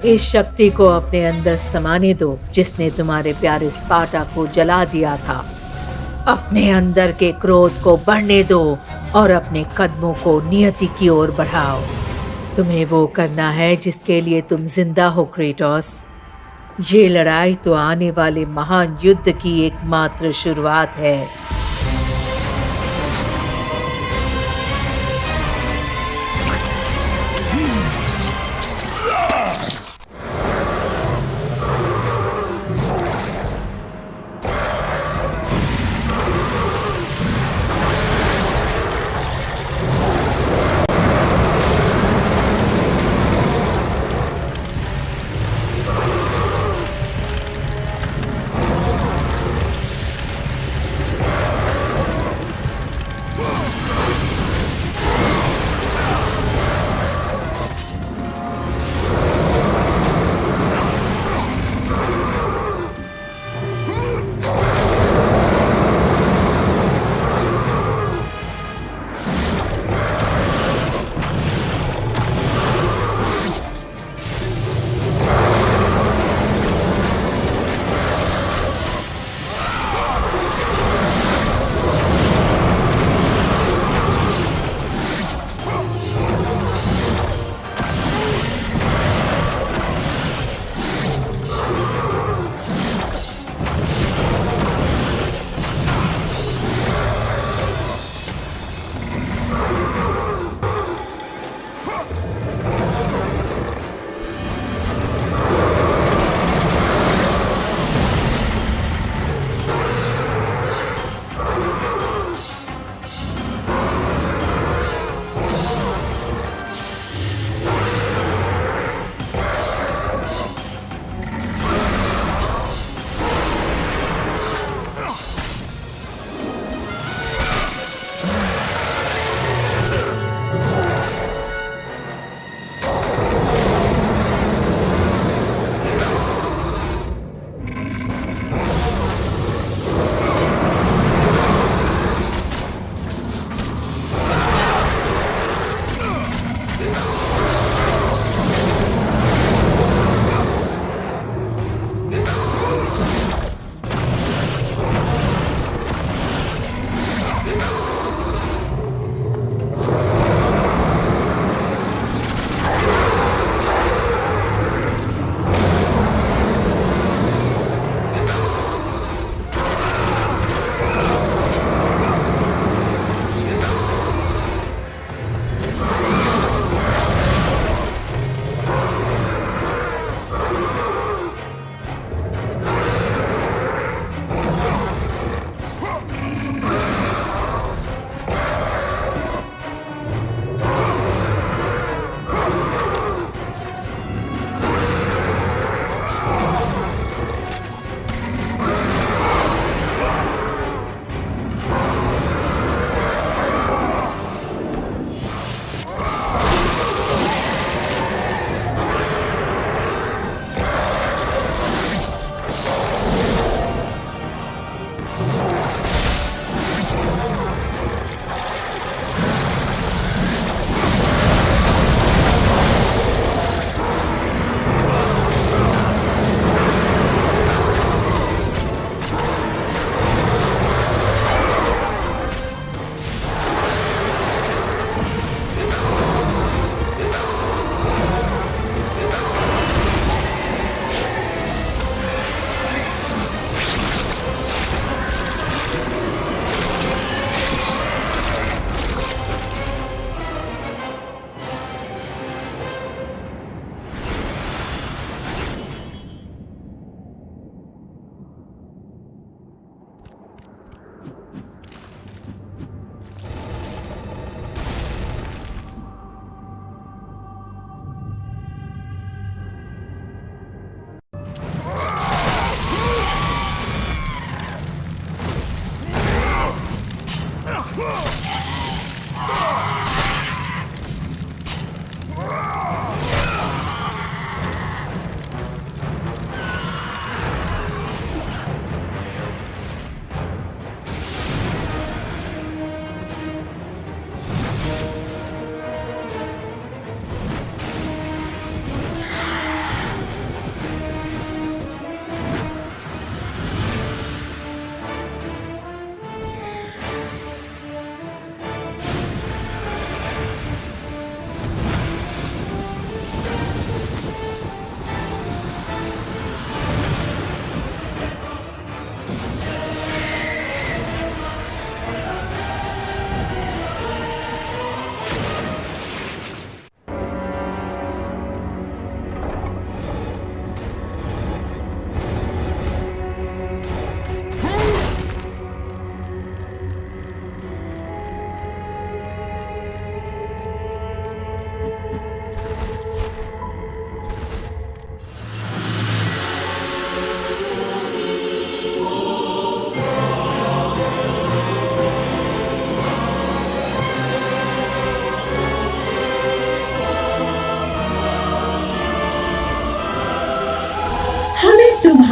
इस शक्ति को अपने अंदर समाने दो जिसने तुम्हारे प्यारे स्पार्टा को जला दिया था। अपने अंदर के क्रोध को बढ़ने दो और अपने कदमों को नियति की ओर बढ़ाओ। तुम्हें वो करना है जिसके लिए तुम जिंदा हो क्रेटोस। ये लड़ाई तो आने वाले महान युद्ध की एकमात्र शुरुआत है।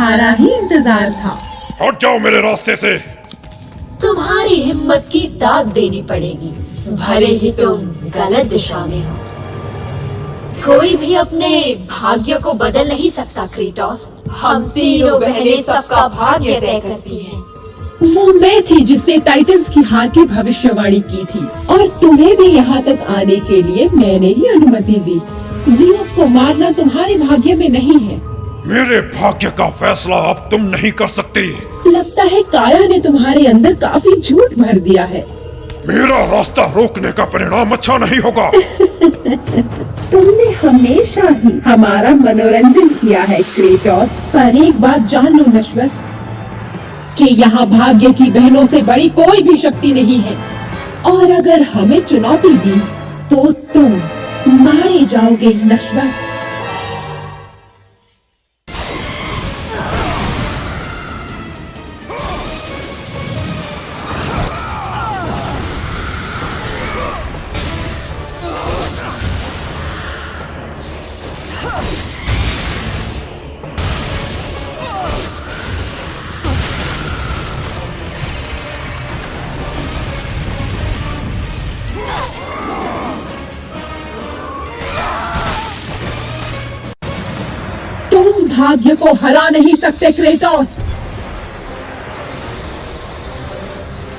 तुम्हारा ही इंतजार था। हट जाओ मेरे रास्ते से। तुम्हारी हिम्मत की दाद देनी पड़ेगी, भले ही तुम गलत दिशा में हो। कोई भी अपने भाग्य को बदल नहीं सकता क्रेटोस। हम तीनों बहनें सबका भाग्य तय करती हैं। वो मैं थी जिसने टाइटंस की हार की भविष्यवाणी की थी, और तुम्हें भी यहाँ तक आने के लिए मैंने ही अनुमति दी। ज़ीउस को मारना तुम्हारे भाग्य में नहीं है। मेरे भाग्य का फैसला अब तुम नहीं कर सकती। लगता है काया ने तुम्हारे अंदर काफी झूठ भर दिया है। मेरा रास्ता रोकने का परिणाम अच्छा नहीं होगा। तुमने हमेशा ही हमारा मनोरंजन किया है क्रेटोस, पर एक बात जान लो नश्वर, कि यहाँ भाग्य की बहनों से बड़ी कोई भी शक्ति नहीं है, और अगर हमें चुनौती दी तो तुम मारे जाओगे नश्वर। तुम भाग्य को हरा नहीं सकते क्रेटोस,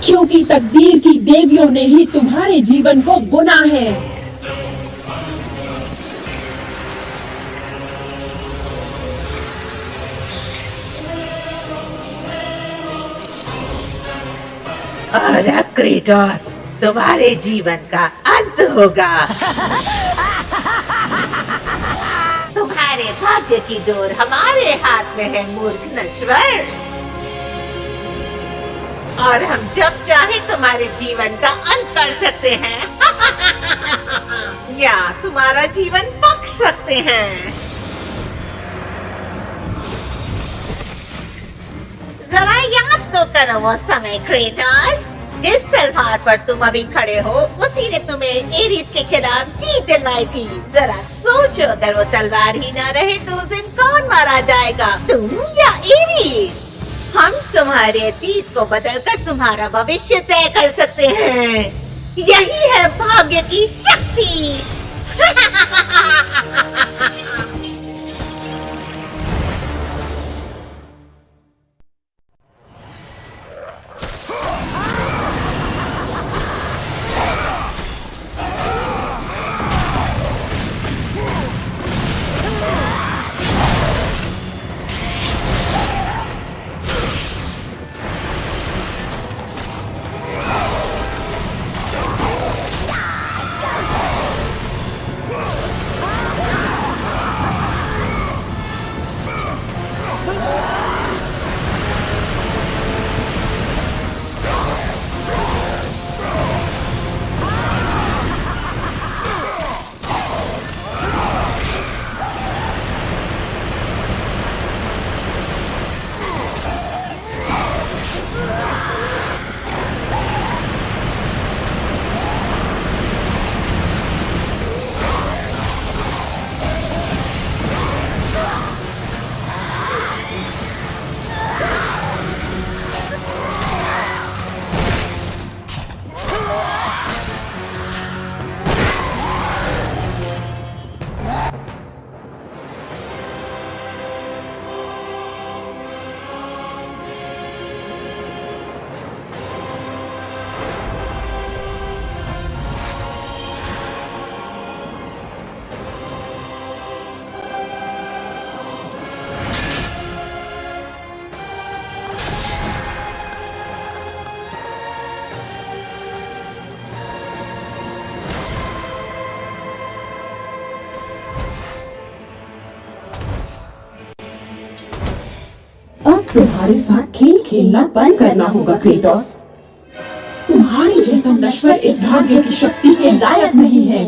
क्योंकि तकदीर की देवियों ने ही तुम्हारे जीवन को बुना है। और अब क्रेटोस, तुम्हारे जीवन का अंत होगा। तुम्हारे भाग्य की डोर हमारे हाथ में है मूर्ख नश्वर, और हम जब चाहे तुम्हारे जीवन का अंत कर सकते हैं या तुम्हारा जीवन बख्श सकते हैं। जरा याद तो करो वो समय क्रेटोस, जिस तलवार पर तुम अभी खड़े हो उसी ने तुम्हें एरिस के खिलाफ जीत दिलवाई थी। जरा सोचो, अगर वो तलवार ही ना रहे तो उस दिन कौन मारा जाएगा, तुम या एरिस? हम तुम्हारे अतीत को बदलकर तुम्हारा भविष्य तय कर सकते हैं। यही है भाग्य की शक्ति। अब तुम्हारे साथ खेल खेलना बंद करना होगा क्रेटोस। तुम्हारे जैसा नश्वर इस भाग्य की शक्ति के लायक नहीं है।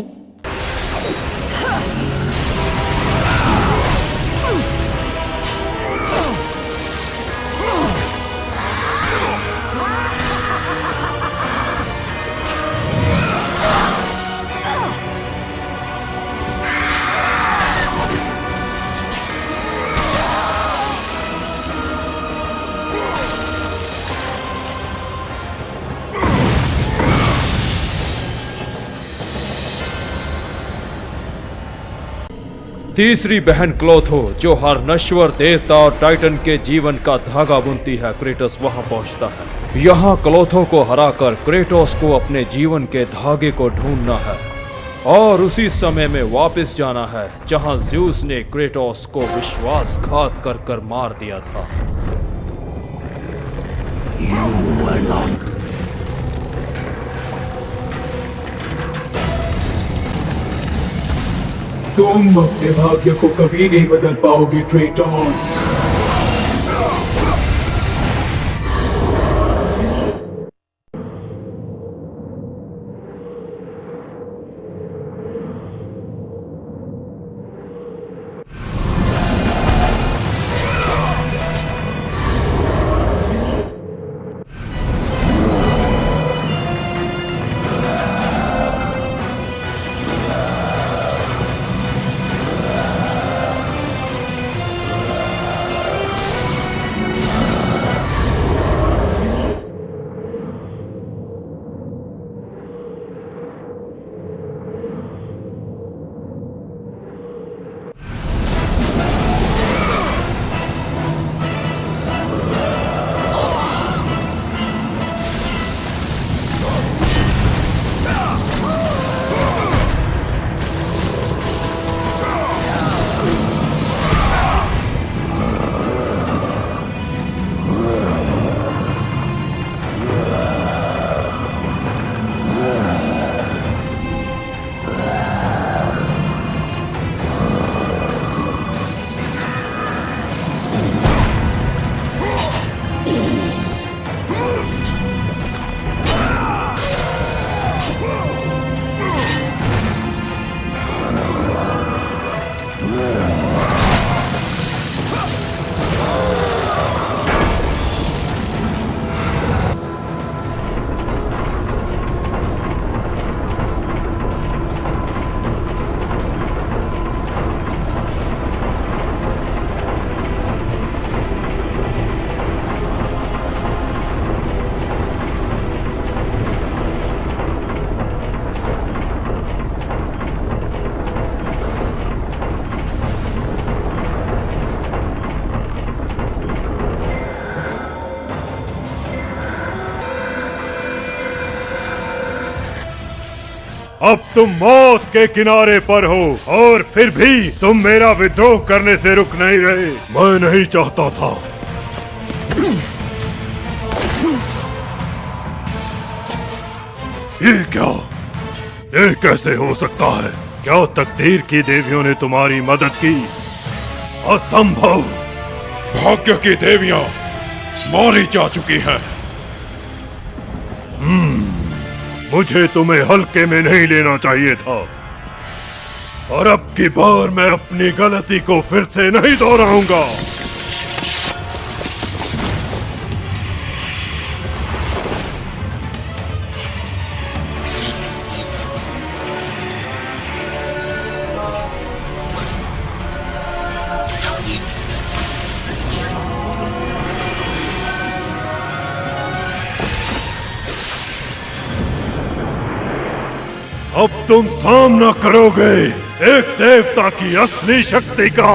तीसरी बहन क्लोथो जो हर नश्वर देवता और टाइटन के जीवन का धागा बुनती है, क्रेटोस वहां पहुंचता है। यहाँ क्लोथो को हराकर क्रेटोस को अपने जीवन के धागे को ढूंढना है और उसी समय में वापस जाना है जहां ज़्यूस ने क्रेटोस को विश्वासघात कर मार दिया था। तुम अपने भाग्य को कभी नहीं बदल पाओगे क्रेटोस। अब तुम मौत के किनारे पर हो और फिर भी तुम मेरा विद्रोह करने से रुक नहीं रहे। मैं नहीं चाहता था। ये क्या? ये कैसे हो सकता है? क्या तकदीर की देवियों ने तुम्हारी मदद की? असंभव। भाग्य की देवियां मारी जा चुकी हैं। मुझे तुम्हें हल्के में नहीं लेना चाहिए था और अब की बार मैं अपनी गलती को फिर से नहीं दोहराऊंगा। अब तुम सामना करोगे एक देवता की असली शक्ति का।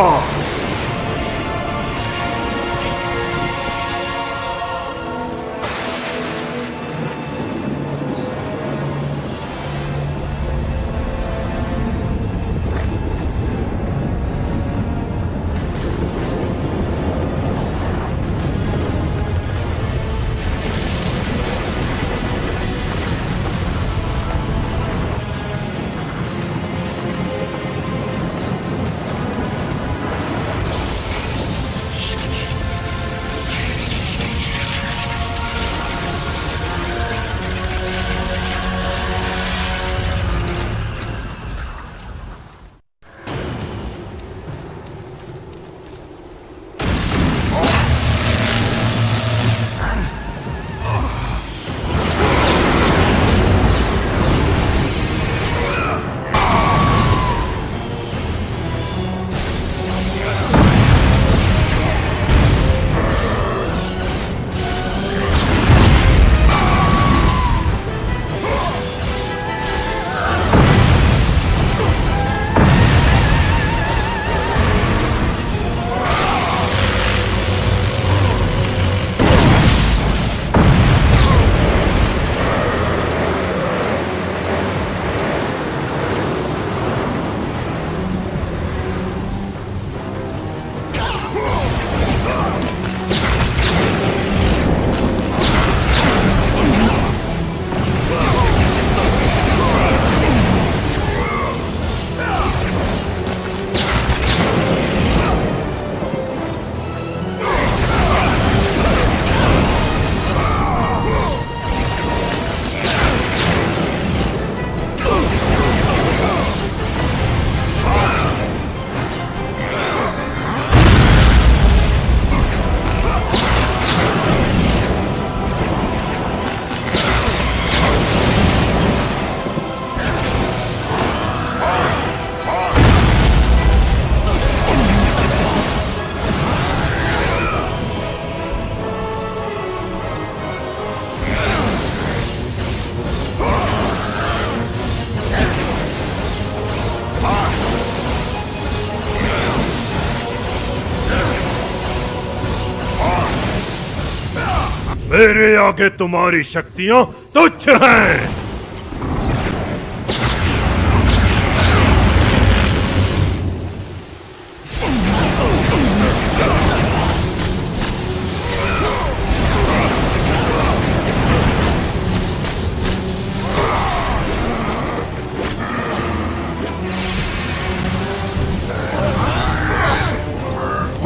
मेरे आगे तुम्हारी शक्तियां तुच्छ हैं।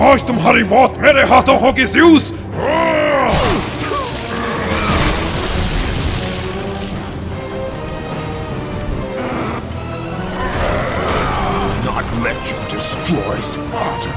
आज तुम्हारी मौत मेरे हाथों होगी Zeus. Not let you destroy Sparta.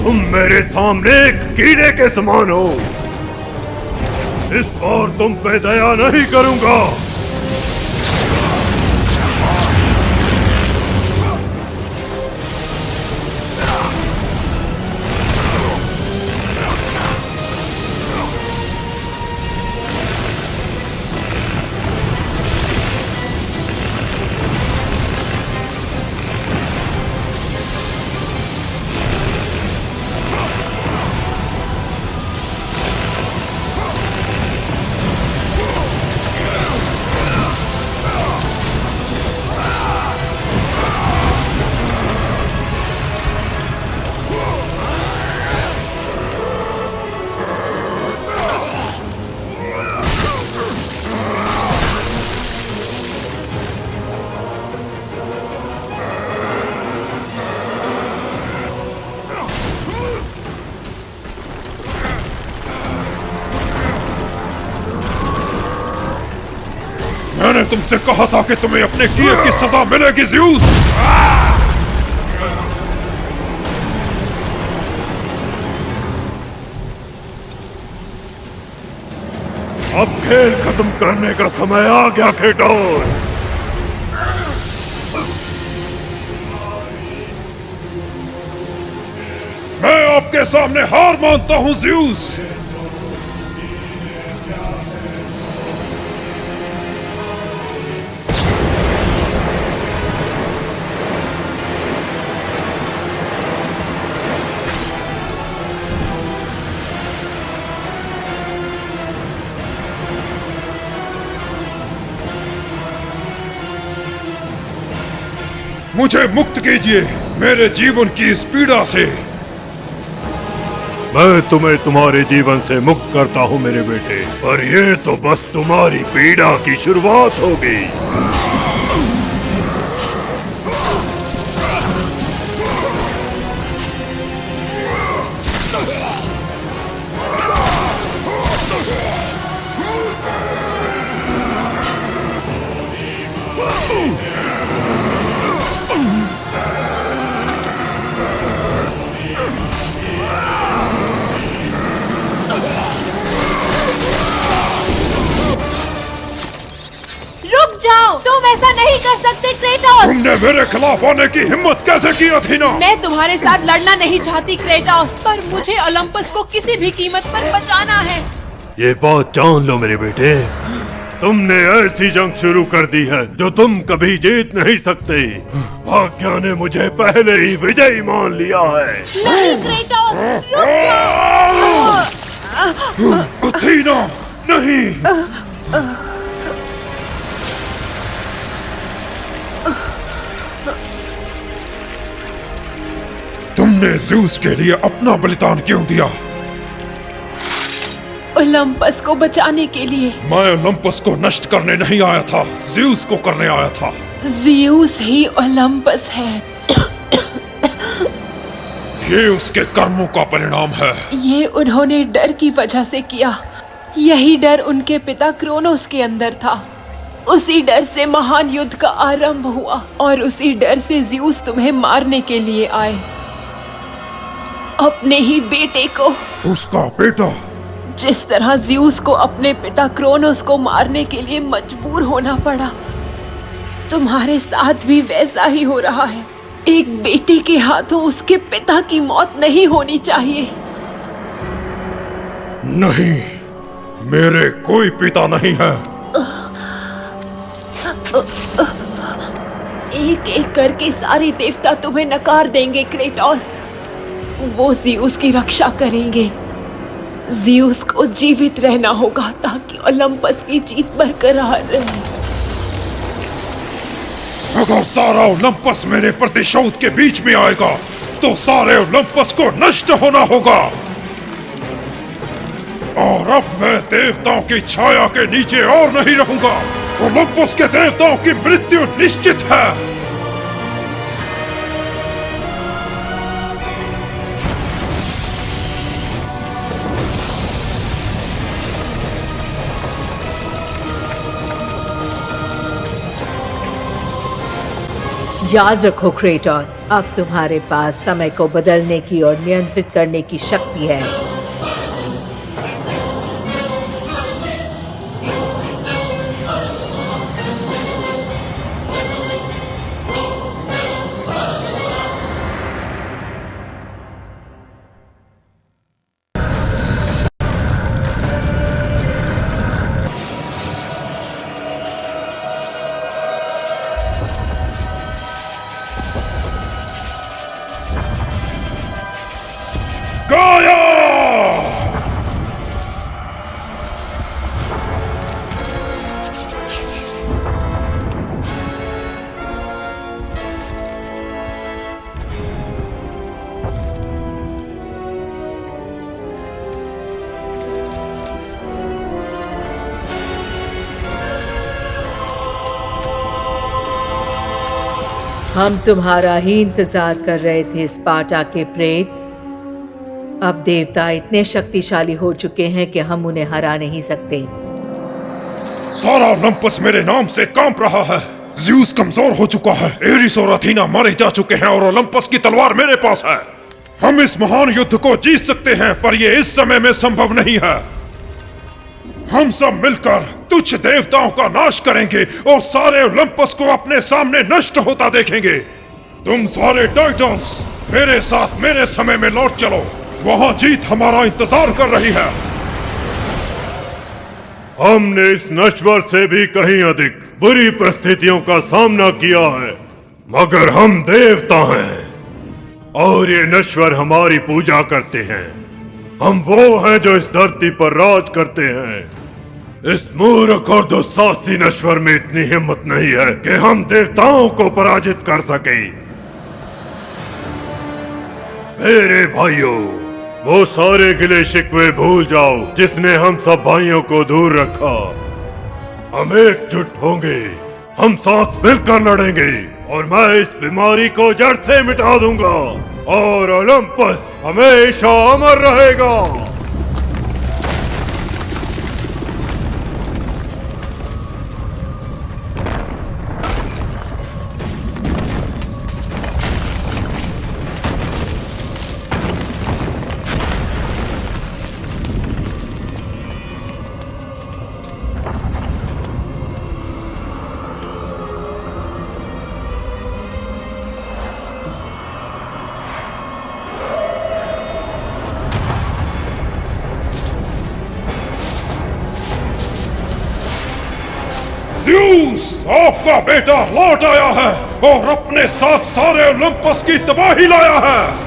तुम मेरे सामने एक कीड़े के समान हो। इस बार तुम पे दया नहीं करूंगा। मैंने तुमसे कहा था कि तुम्हें अपने किए की सजा मिलेगी ज़्यूस। अब खेल खत्म करने का समय आ गया क्रेटोस। मैं आपके सामने हार मानता हूं ज़्यूस। मुझे मुक्त कीजिए मेरे जीवन की इस पीड़ा से। मैं तुम्हें तुम्हारे जीवन से मुक्त करता हूँ मेरे बेटे, पर ये तो बस तुम्हारी पीड़ा की शुरुआत होगी। तुम ऐसा नहीं कर सकते क्रेटोस। तुमने मेरे खिलाफ आने की हिम्मत कैसे की अथीना? मैं तुम्हारे साथ लड़ना नहीं चाहती क्रेटोस, पर मुझे ओलंपस को किसी भी कीमत पर बचाना है। ये बात जान लो मेरे बेटे, तुमने ऐसी जंग शुरू कर दी है जो तुम कभी जीत नहीं सकते। भाग्य ने मुझे पहले ही विजयी मान लिया है। नहीं क्रेटोस, रुक जाओ। अथीना, नहीं। तुमने ज़्यूस के लिए अपना बलिदान क्यों दिया? ओलंपस को बचाने के लिए। मैं ओलंपस को नष्ट करने नहीं आया था, ज़्यूस को करने आया था। ज़्यूस ही ओलंपस है। ये उसके कर्मों का परिणाम है। ये उन्होंने डर की वजह से किया। यही डर उनके पिता क्रोनोस के अंदर था। उसी डर से महान युद्ध का आरंभ हुआ और उसी डर से ज़्यूस तुम्हें मारने के लिए आए, अपने ही बेटे को। उसका बेटा? जिस तरह ज़्यूस को अपने पिता क्रोनोस को मारने के लिए मजबूर होना पड़ा, तुम्हारे साथ भी वैसा ही हो रहा है। एक बेटे के हाथों उसके पिता की मौत नहीं होनी चाहिए। नहीं, मेरे कोई पिता नहीं है। एक एक करके सारे देवता तुम्हें नकार देंगे क्रेटोस। वो ज़्यूस की रक्षा करेंगे। ज़्यूस को जीवित रहना होगा ताकि ओलंपस की जीत बरकरार रहे। अगर सारा ओलंपस मेरे प्रतिशोध के बीच में आएगा तो सारे ओलंपस को नष्ट होना होगा। और अब मैं देवताओं की छाया के नीचे और नहीं रहूंगा। ओलंपस के देवताओं की मृत्यु निश्चित है। याद रखो क्रेटोस, अब तुम्हारे पास समय को बदलने की और नियंत्रित करने की शक्ति है। हम तुम्हारा ही इंतजार कर रहे थे स्पार्टा के प्रेत। अब देवता इतने शक्तिशाली हो चुके हैं कि हम उन्हें हरा नहीं सकते। सारा ओलंपस मेरे नाम से कांप रहा है। ज़्यूस कमजोर हो चुका है, एरिस और अथीना मारे जा चुके हैं और ओलंपस की तलवार मेरे पास है। हम इस महान युद्ध को जीत सकते हैं, पर यह इस समय में संभव नहीं है। हम सब मिलकर तुच्छ देवताओं का नाश करेंगे और सारे ओलंपस को अपने सामने नष्ट होता देखेंगे। तुम सारे टाइटन्स मेरे साथ मेरे समय में लौट चलो। वहां जीत हमारा इंतजार कर रही है। हमने इस नश्वर से भी कहीं अधिक बुरी परिस्थितियों का सामना किया है, मगर हम देवता हैं और ये नश्वर हमारी पूजा करते हैं। हम वो हैं जो इस धरती पर राज करते हैं। इस मूर्ख और दुस्साहसी नश्वर में इतनी हिम्मत नहीं है कि हम देवताओं को पराजित कर सके। मेरे भाइयों, वो सारे गिले शिकवे भूल जाओ जिसने हम सब भाइयों को दूर रखा। हम एकजुट होंगे, हम साथ मिलकर लड़ेंगे और मैं इस बीमारी को जड़ से मिटा दूंगा और ओलंपस हमेशा अमर रहेगा। ज़्यूस, आपका बेटा लौट आया है और अपने साथ सारे ओलंपस की तबाही लाया है।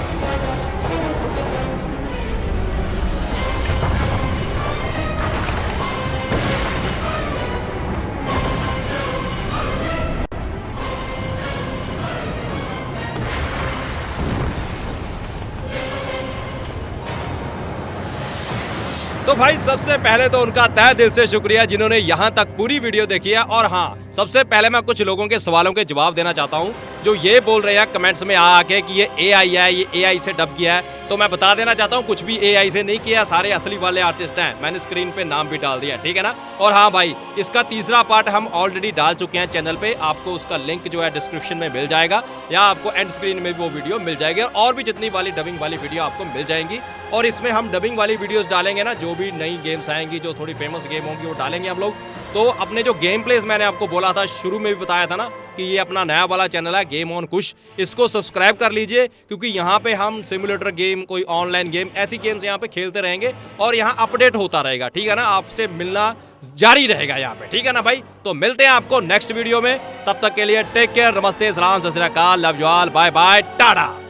तो भाई सबसे पहले तो उनका तहे दिल से शुक्रिया जिन्होंने यहाँ तक पूरी वीडियो देखी है। और हाँ, सबसे पहले मैं कुछ लोगों के सवालों के जवाब देना चाहता हूँ जो ये बोल रहे हैं कमेंट्स में आके कि ये एआई है, ये एआई से डब किया है। तो मैं बता देना चाहता हूँ कुछ भी एआई से नहीं किया, सारे असली वाले आर्टिस्ट हैं। मैंने स्क्रीन पे नाम भी डाल दिया, ठीक है ना। और हाँ भाई, इसका तीसरा पार्ट हम ऑलरेडी डाल चुके हैं चैनल पे, आपको उसका लिंक जो है डिस्क्रिप्शन में मिल जाएगा या आपको एंड स्क्रीन में वो वीडियो मिल जाएगी। और भी जितनी वाली डबिंग वाली वीडियो आपको मिल जाएंगी। और इसमें हम डबिंग वाली वीडियोस डालेंगे ना, जो भी नई गेम्स आएंगी, जो थोड़ी फेमस गेम होंगी वो डालेंगे हम लोग। तो अपने जो गेम प्लेस मैंने आपको बोला था, शुरू में भी बताया था ना कि ये अपना नया वाला चैनल है गेम ऑन कुश, इसको सब्सक्राइब कर लीजिए क्योंकि यहाँ पे हम सिमुलेटर गेम, कोई ऑनलाइन गेम, ऐसी गेम्स यहाँ पे खेलते रहेंगे और यहाँ अपडेट होता रहेगा, ठीक है ना। आपसे मिलना जारी रहेगा यहाँ पे, ठीक है ना भाई। तो मिलते हैं आपको नेक्स्ट वीडियो में, तब तक के लिए टेक केयर, नमस्ते, सलाम, सत श्री अकाल, love you all, bye bye, Tata.